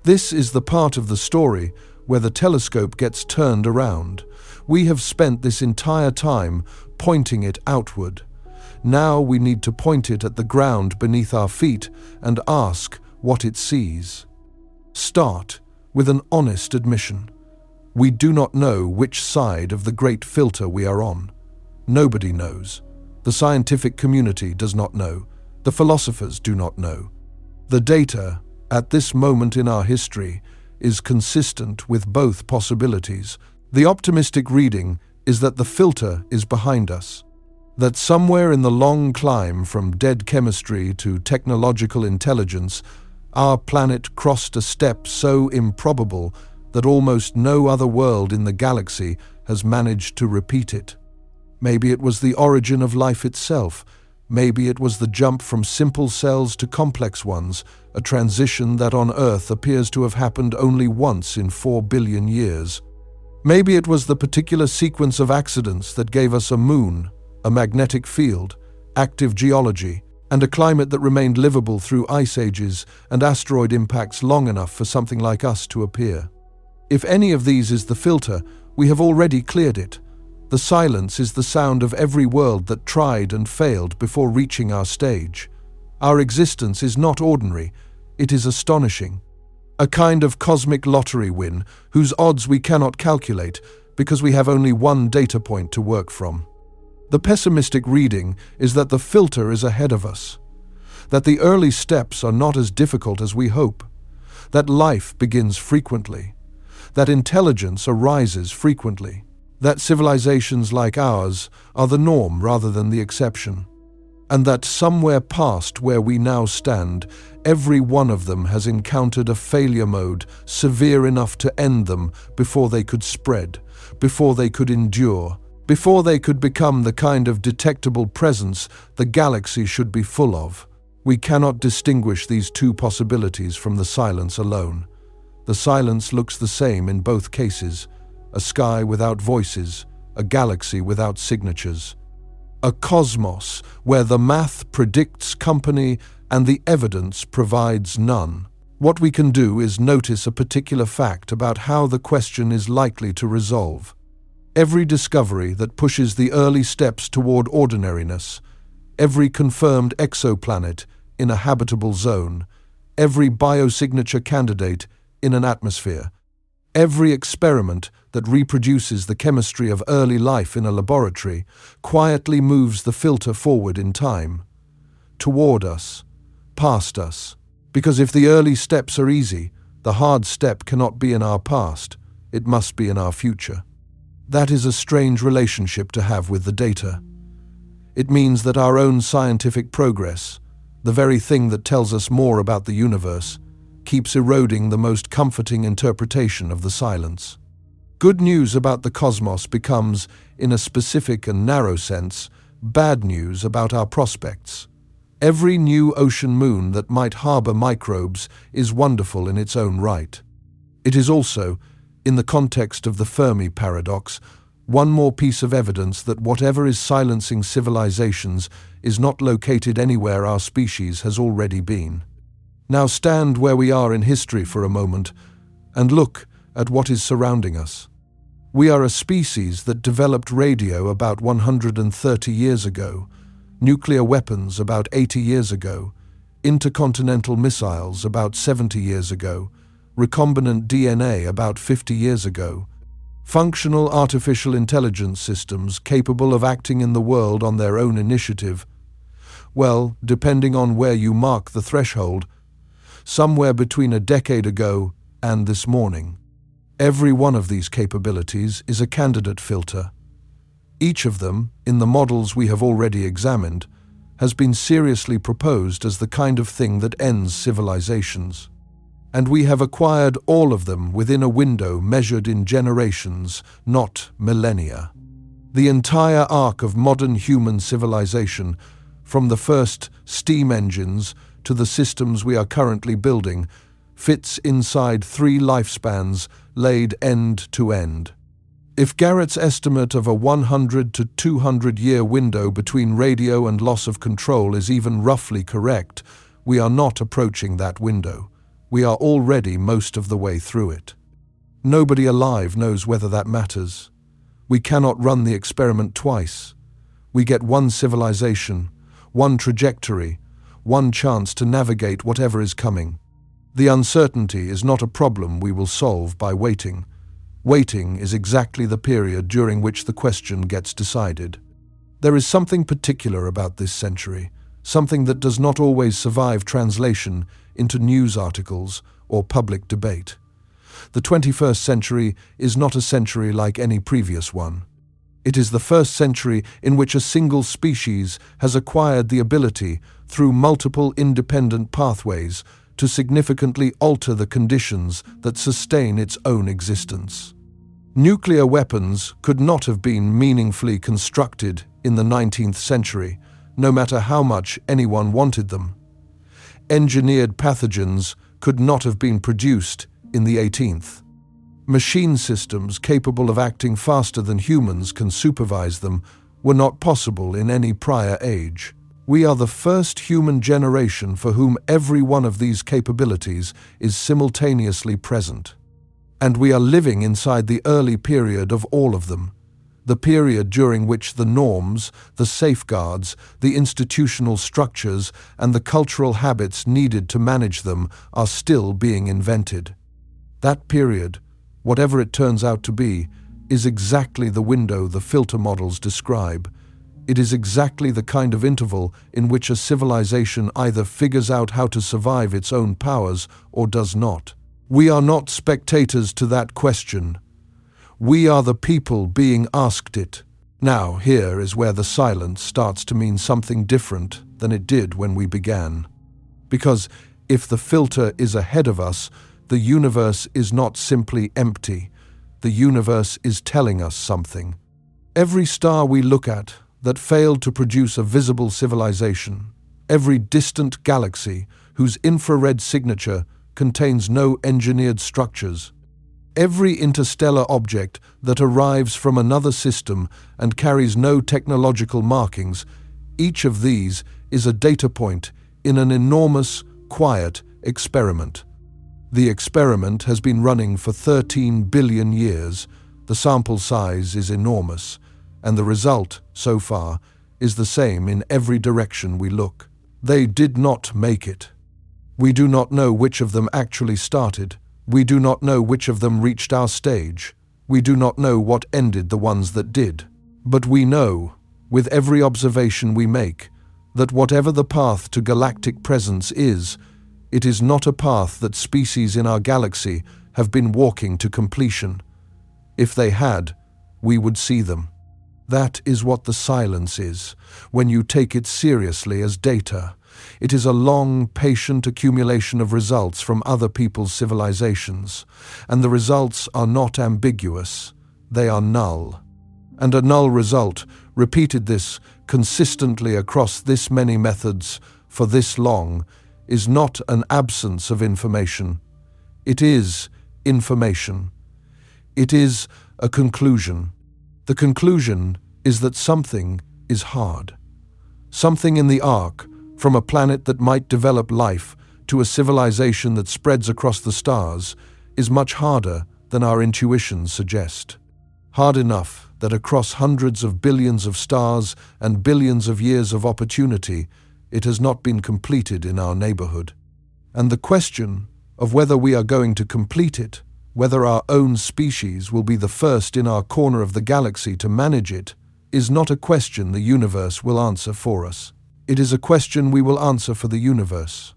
This is the part of the story where the telescope gets turned around. We have spent this entire time pointing it outward. Now we need to point it at the ground beneath our feet and ask what it sees. Start with an honest admission. We do not know which side of the great filter we are on. Nobody knows. The scientific community does not know. The philosophers do not know. The data, at this moment in our history, is consistent with both possibilities. The optimistic reading is that the filter is behind us, that somewhere in the long climb from dead chemistry to technological intelligence, our planet crossed a step so improbable that almost no other world in the galaxy has managed to repeat it. Maybe it was the origin of life itself. Maybe it was the jump from simple cells to complex ones, a transition that on Earth appears to have happened only once in 4 billion years. Maybe it was the particular sequence of accidents that gave us a moon, a magnetic field, active geology, and a climate that remained livable through ice ages and asteroid impacts long enough for something like us to appear. If any of these is the filter, we have already cleared it. The silence is the sound of every world that tried and failed before reaching our stage. Our existence is not ordinary, it is astonishing. A kind of cosmic lottery win whose odds we cannot calculate because we have only one data point to work from. The pessimistic reading is that the filter is ahead of us, that the early steps are not as difficult as we hope, that life begins frequently, that intelligence arises frequently, that civilizations like ours are the norm rather than the exception, and that somewhere past where we now stand, every one of them has encountered a failure mode severe enough to end them before they could spread, before they could endure, before they could become the kind of detectable presence the galaxy should be full of. We cannot distinguish these two possibilities from the silence alone. The silence looks the same in both cases: a sky without voices, a galaxy without signatures. A cosmos where the math predicts company and the evidence provides none. What we can do is notice a particular fact about how the question is likely to resolve. Every discovery that pushes the early steps toward ordinariness, every confirmed exoplanet in a habitable zone, every biosignature candidate in an atmosphere, every experiment that reproduces the chemistry of early life in a laboratory quietly moves the filter forward in time, toward us, past us. Because if the early steps are easy, the hard step cannot be in our past, it must be in our future. That is a strange relationship to have with the data. It means that our own scientific progress, the very thing that tells us more about the universe, keeps eroding the most comforting interpretation of the silence. Good news about the cosmos becomes, in a specific and narrow sense, bad news about our prospects. Every new ocean moon that might harbor microbes is wonderful in its own right. It is also, in the context of the Fermi paradox, one more piece of evidence that whatever is silencing civilizations is not located anywhere our species has already been. Now stand where we are in history for a moment and look at what is surrounding us. We are a species that developed radio about 130 years ago, nuclear weapons about 80 years ago, intercontinental missiles about 70 years ago, recombinant DNA about 50 years ago, functional artificial intelligence systems capable of acting in the world on their own initiative. Well, depending on where you mark the threshold, somewhere between a decade ago and this morning. Every one of these capabilities is a candidate filter. Each of them, in the models we have already examined, has been seriously proposed as the kind of thing that ends civilizations. And we have acquired all of them within a window measured in generations, not millennia. The entire arc of modern human civilization, from the first steam engines to the systems we are currently building, fits inside 3 lifespans laid end to end. If Garrett's estimate of a 100 to 200 year window between radio and loss of control is even roughly correct, we are not approaching that window. We are already most of the way through it. Nobody alive knows whether that matters. We cannot run the experiment twice. We get one civilization, one trajectory, one chance to navigate whatever is coming. The uncertainty is not a problem we will solve by waiting. Waiting is exactly the period during which the question gets decided. There is something particular about this century, something that does not always survive translation into news articles or public debate. The 21st century is not a century like any previous one. It is the first century in which a single species has acquired the ability, through multiple independent pathways, to significantly alter the conditions that sustain its own existence. Nuclear weapons could not have been meaningfully constructed in the 19th century, no matter how much anyone wanted them. Engineered pathogens could not have been produced in the 18th. Machine systems capable of acting faster than humans can supervise them were not possible in any prior age. We are the first human generation for whom every one of these capabilities is simultaneously present. And we are living inside the early period of all of them, the period during which the norms, the safeguards, the institutional structures, and the cultural habits needed to manage them are still being invented. That period, whatever it turns out to be, is exactly the window the filter models describe. It is exactly the kind of interval in which a civilization either figures out how to survive its own powers or does not. We are not spectators to that question. We are the people being asked it. Now, here is where the silence starts to mean something different than it did when we began. Because if the filter is ahead of us, the universe is not simply empty. The universe is telling us something. Every star we look at that failed to produce a visible civilization, every distant galaxy whose infrared signature contains no engineered structures, every interstellar object that arrives from another system and carries no technological markings, each of these is a data point in an enormous, quiet experiment. The experiment has been running for 13 billion years, the sample size is enormous, and the result, so far, is the same in every direction we look. They did not make it. We do not know which of them actually started. We do not know which of them reached our stage. We do not know what ended the ones that did. But we know, with every observation we make, that whatever the path to galactic presence is, it is not a path that species in our galaxy have been walking to completion. If they had, we would see them. That is what the silence is, when you take it seriously as data. It is a long, patient accumulation of results from other people's civilizations, and the results are not ambiguous, they are null. And a null result, repeated this consistently across this many methods for this long, is not an absence of information. It is information. It is a conclusion. The conclusion is that something is hard. Something in the arc, from a planet that might develop life to a civilization that spreads across the stars, is much harder than our intuitions suggest. Hard enough that across hundreds of billions of stars and billions of years of opportunity, it has not been completed in our neighborhood. And the question of whether we are going to complete it, whether our own species will be the first in our corner of the galaxy to manage it, is not a question the universe will answer for us. It is a question we will answer for the universe.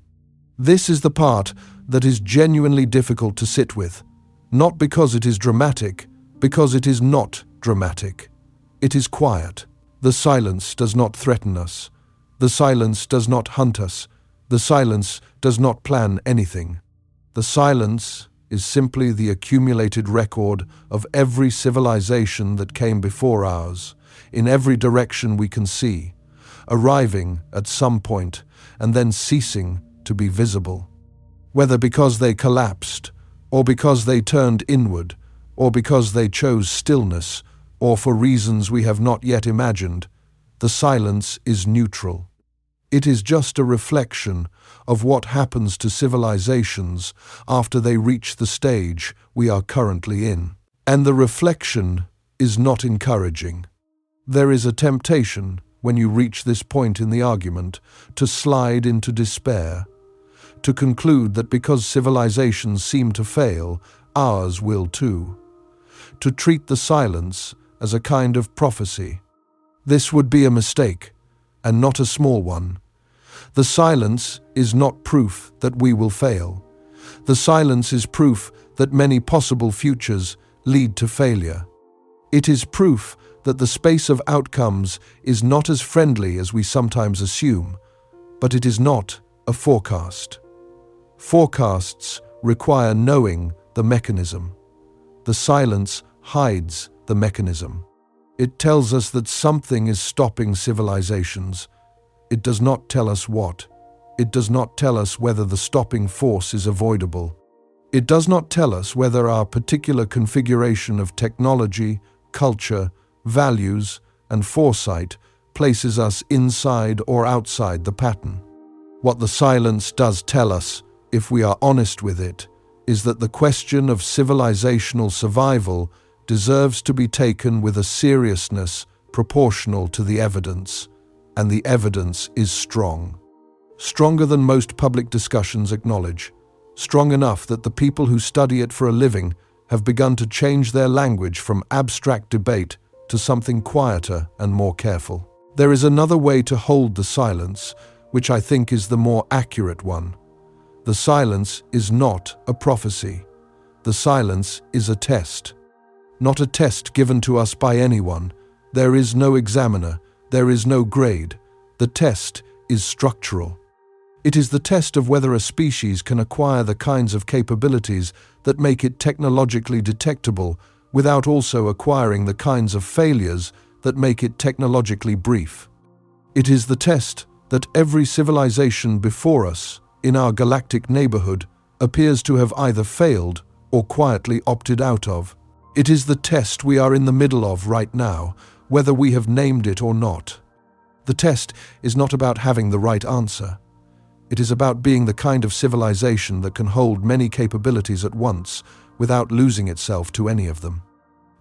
This is the part that is genuinely difficult to sit with, not because it is dramatic, because it is not dramatic. It is quiet. The silence does not threaten us. The silence does not hunt us. The silence does not plan anything. The silence is simply the accumulated record of every civilization that came before ours, in every direction we can see, arriving at some point and then ceasing to be visible. Whether because they collapsed, or because they turned inward, or because they chose stillness, or for reasons we have not yet imagined, the silence is neutral. It is just a reflection of what happens to civilizations after they reach the stage we are currently in. And the reflection is not encouraging. There is a temptation, when you reach this point in the argument, to slide into despair, to conclude that because civilizations seem to fail, ours will too, to treat the silence as a kind of prophecy. This would be a mistake, and not a small one. The silence is not proof that we will fail. The silence is proof that many possible futures lead to failure. It is proof that the space of outcomes is not as friendly as we sometimes assume, but it is not a forecast. Forecasts require knowing the mechanism. The silence hides the mechanism. It tells us that something is stopping civilizations. It does not tell us what. It does not tell us whether the stopping force is avoidable. It does not tell us whether our particular configuration of technology, culture, values, and foresight places us inside or outside the pattern. What the silence does tell us, if we are honest with it, is that the question of civilizational survival deserves to be taken with a seriousness proportional to the evidence, and the evidence is strong. Stronger than most public discussions acknowledge, strong enough that the people who study it for a living have begun to change their language from abstract debate to something quieter and more careful. There is another way to hold the silence, which I think is the more accurate one. The silence is not a prophecy. The silence is a test. Not a test given to us by anyone. There is no examiner. There is no grade. The test is structural. It is the test of whether a species can acquire the kinds of capabilities that make it technologically detectable without also acquiring the kinds of failures that make it technologically brief. It is the test that every civilization before us, in our galactic neighborhood, appears to have either failed or quietly opted out of. It is the test we are in the middle of right now, whether we have named it or not. The test is not about having the right answer. It is about being the kind of civilization that can hold many capabilities at once without losing itself to any of them.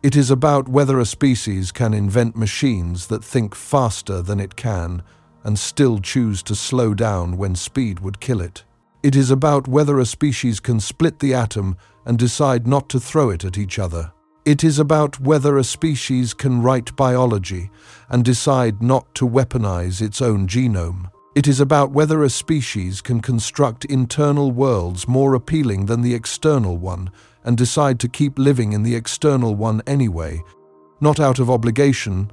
It is about whether a species can invent machines that think faster than it can and still choose to slow down when speed would kill it. It is about whether a species can split the atom and decide not to throw it at each other. It is about whether a species can write biology and decide not to weaponize its own genome. It is about whether a species can construct internal worlds more appealing than the external one and decide to keep living in the external one anyway, not out of obligation,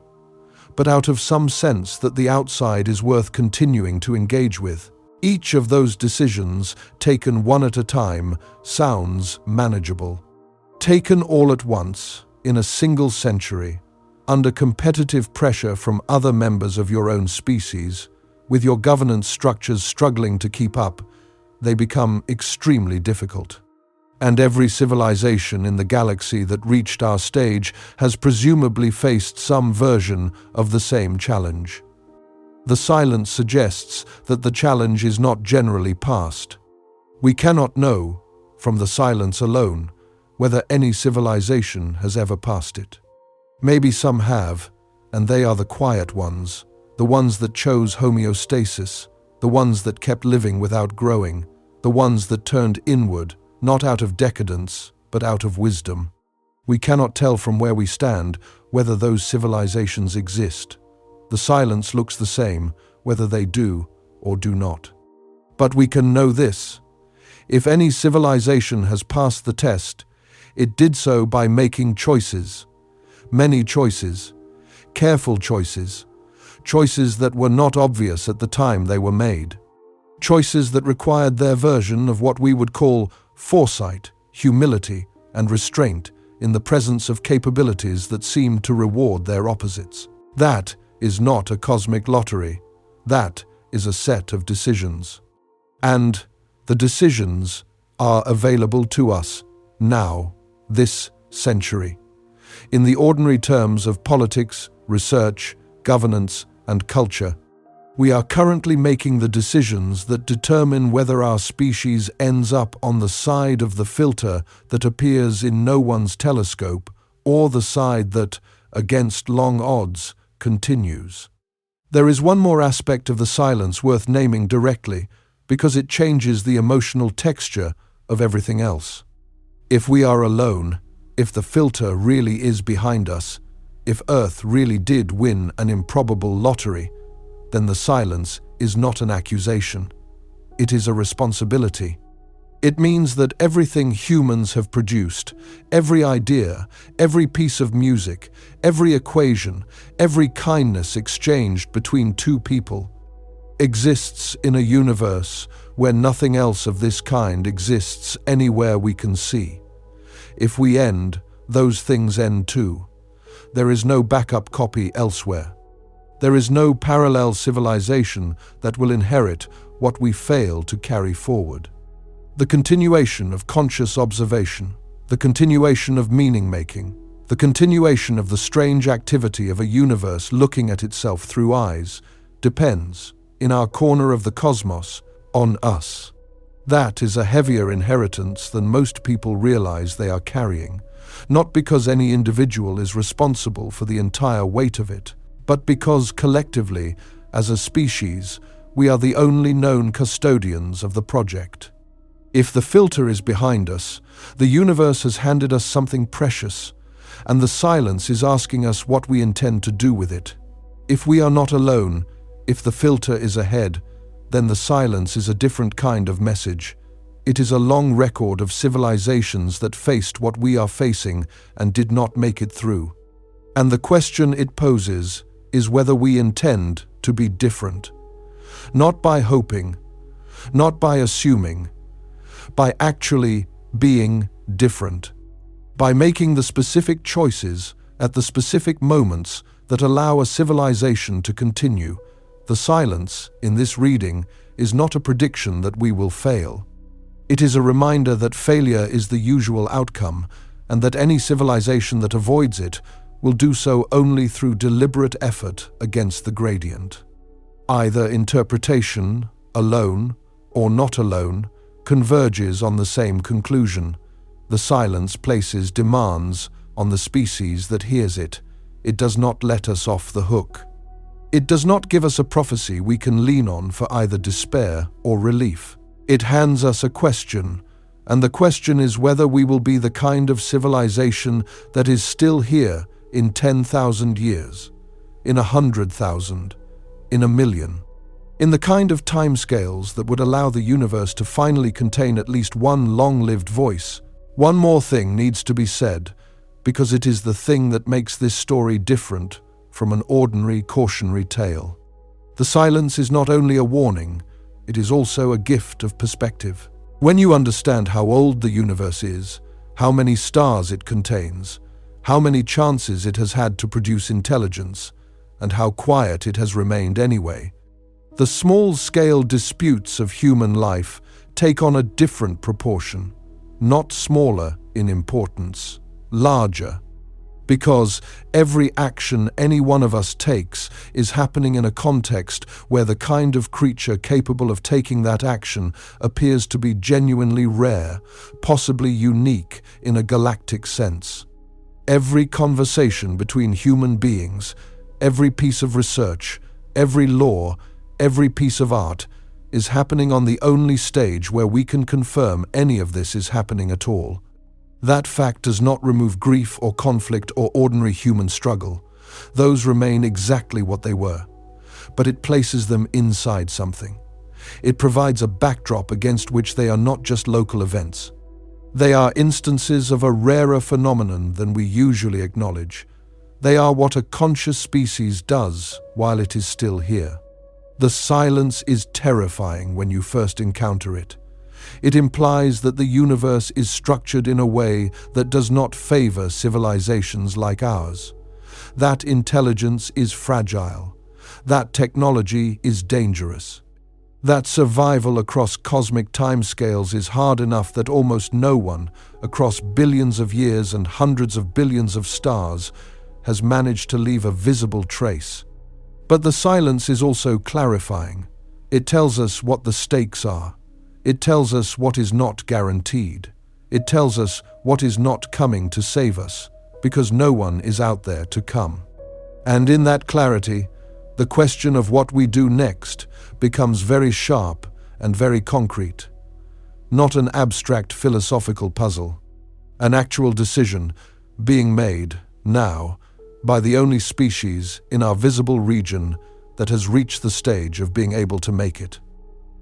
but out of some sense that the outside is worth continuing to engage with. Each of those decisions, taken one at a time, sounds manageable. Taken all at once, in a single century, under competitive pressure from other members of your own species, with your governance structures struggling to keep up, they become extremely difficult. And every civilization in the galaxy that reached our stage has presumably faced some version of the same challenge. The silence suggests that the challenge is not generally passed. We cannot know, from the silence alone, whether any civilization has ever passed it. Maybe some have, and they are the quiet ones, the ones that chose homeostasis, the ones that kept living without growing, the ones that turned inward, not out of decadence, but out of wisdom. We cannot tell from where we stand whether those civilizations exist. The silence looks the same, whether they do or do not. But we can know this: if any civilization has passed the test, it did so by making choices. Many choices. Careful choices. Choices that were not obvious at the time they were made. Choices that required their version of what we would call foresight, humility, and restraint in the presence of capabilities that seemed to reward their opposites. That is not a cosmic lottery. That is a set of decisions. And the decisions are available to us now, this century. In the ordinary terms of politics, research, governance, and culture, we are currently making the decisions that determine whether our species ends up on the side of the filter that appears in no one's telescope, or the side that, against long odds, continues. There is one more aspect of the silence worth naming directly, because it changes the emotional texture of everything else. If we are alone, if the filter really is behind us, if Earth really did win an improbable lottery, then the silence is not an accusation. It is a responsibility. It means that everything humans have produced, every idea, every piece of music, every equation, every kindness exchanged between two people, exists in a universe where nothing else of this kind exists anywhere we can see. If we end, those things end too. There is no backup copy elsewhere. There is no parallel civilization that will inherit what we fail to carry forward. The continuation of conscious observation, the continuation of meaning-making, the continuation of the strange activity of a universe looking at itself through eyes, depends, in our corner of the cosmos, on us. That is a heavier inheritance than most people realize they are carrying, not because any individual is responsible for the entire weight of it, but because collectively, as a species, we are the only known custodians of the project. If the filter is behind us, the universe has handed us something precious, and the silence is asking us what we intend to do with it. If we are not alone, if the filter is ahead, then the silence is a different kind of message. It is a long record of civilizations that faced what we are facing and did not make it through. And the question it poses is whether we intend to be different. Not by hoping, not by assuming, by actually being different, by making the specific choices at the specific moments that allow a civilization to continue. The silence in this reading is not a prediction that we will fail. It is a reminder that failure is the usual outcome, and that any civilization that avoids it will do so only through deliberate effort against the gradient. Either interpretation, alone or not alone, converges on the same conclusion. The silence places demands on the species that hears it. It does not let us off the hook. It does not give us a prophecy we can lean on for either despair or relief. It hands us a question, and the question is whether we will be the kind of civilization that is still here in 10,000 years, in 100,000, in 1,000,000. In the kind of timescales that would allow the universe to finally contain at least one long-lived voice. One more thing needs to be said, because it is the thing that makes this story different from an ordinary cautionary tale. The silence is not only a warning, it is also a gift of perspective. When you understand how old the universe is, how many stars it contains, how many chances it has had to produce intelligence, and how quiet it has remained anyway, the small-scale disputes of human life take on a different proportion, not smaller in importance, larger, because every action any one of us takes is happening in a context where the kind of creature capable of taking that action appears to be genuinely rare, possibly unique in a galactic sense. Every conversation between human beings, every piece of research, every law, every piece of art is happening on the only stage where we can confirm any of this is happening at all. That fact does not remove grief or conflict or ordinary human struggle. Those remain exactly what they were. But it places them inside something. It provides a backdrop against which they are not just local events. They are instances of a rarer phenomenon than we usually acknowledge. They are what a conscious species does while it is still here. The silence is terrifying when you first encounter it. It implies that the universe is structured in a way that does not favor civilizations like ours. That intelligence is fragile. That technology is dangerous. That survival across cosmic timescales is hard enough that almost no one, across billions of years and hundreds of billions of stars, has managed to leave a visible trace. But the silence is also clarifying. It tells us what the stakes are. It tells us what is not guaranteed. It tells us what is not coming to save us, because no one is out there to come. And in that clarity, the question of what we do next becomes very sharp and very concrete. Not an abstract philosophical puzzle. An actual decision being made now by the only species in our visible region that has reached the stage of being able to make it.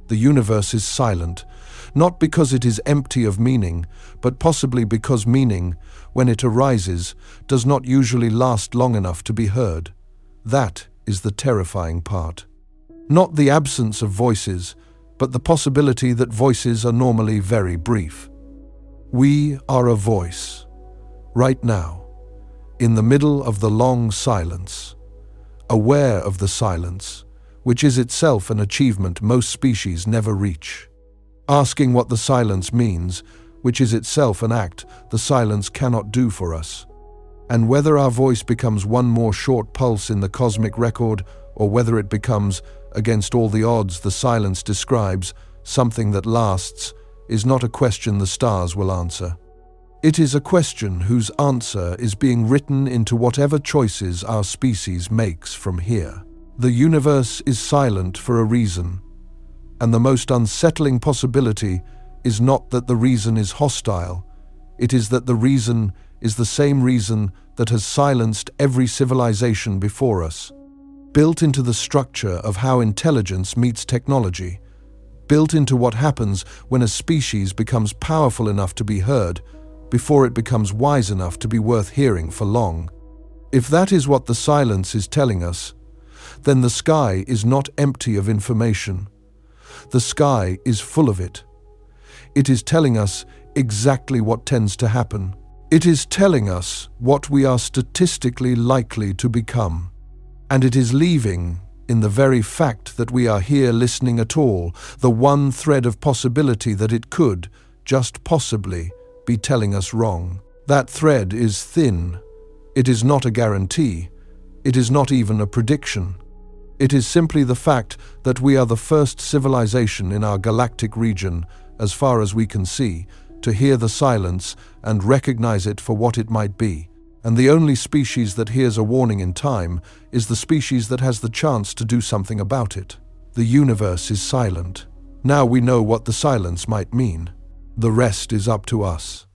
The universe is silent, not because it is empty of meaning, but possibly because meaning, when it arises, does not usually last long enough to be heard. That is the terrifying part. Not the absence of voices, but the possibility that voices are normally very brief. We are a voice, right now, in the middle of the long silence, aware of the silence, which is itself an achievement most species never reach. Asking what the silence means, which is itself an act the silence cannot do for us. And whether our voice becomes one more short pulse in the cosmic record, or whether it becomes, against all the odds the silence describes, something that lasts, is not a question the stars will answer. It is a question whose answer is being written into whatever choices our species makes from here. The universe is silent for a reason, and the most unsettling possibility is not that the reason is hostile, it is that the reason is the same reason that has silenced every civilization before us. Built into the structure of how intelligence meets technology, built into what happens when a species becomes powerful enough to be heard before it becomes wise enough to be worth hearing for long. If that is what the silence is telling us, then the sky is not empty of information. The sky is full of it. It is telling us exactly what tends to happen. It is telling us what we are statistically likely to become. And it is leaving, in the very fact that we are here listening at all, the one thread of possibility that it could, just possibly, be telling us wrong. That thread is thin. It is not a guarantee. It is not even a prediction. It is simply the fact that we are the first civilization in our galactic region, as far as we can see, to hear the silence and recognize it for what it might be. And the only species that hears a warning in time is the species that has the chance to do something about it. The universe is silent. Now we know what the silence might mean. The rest is up to us.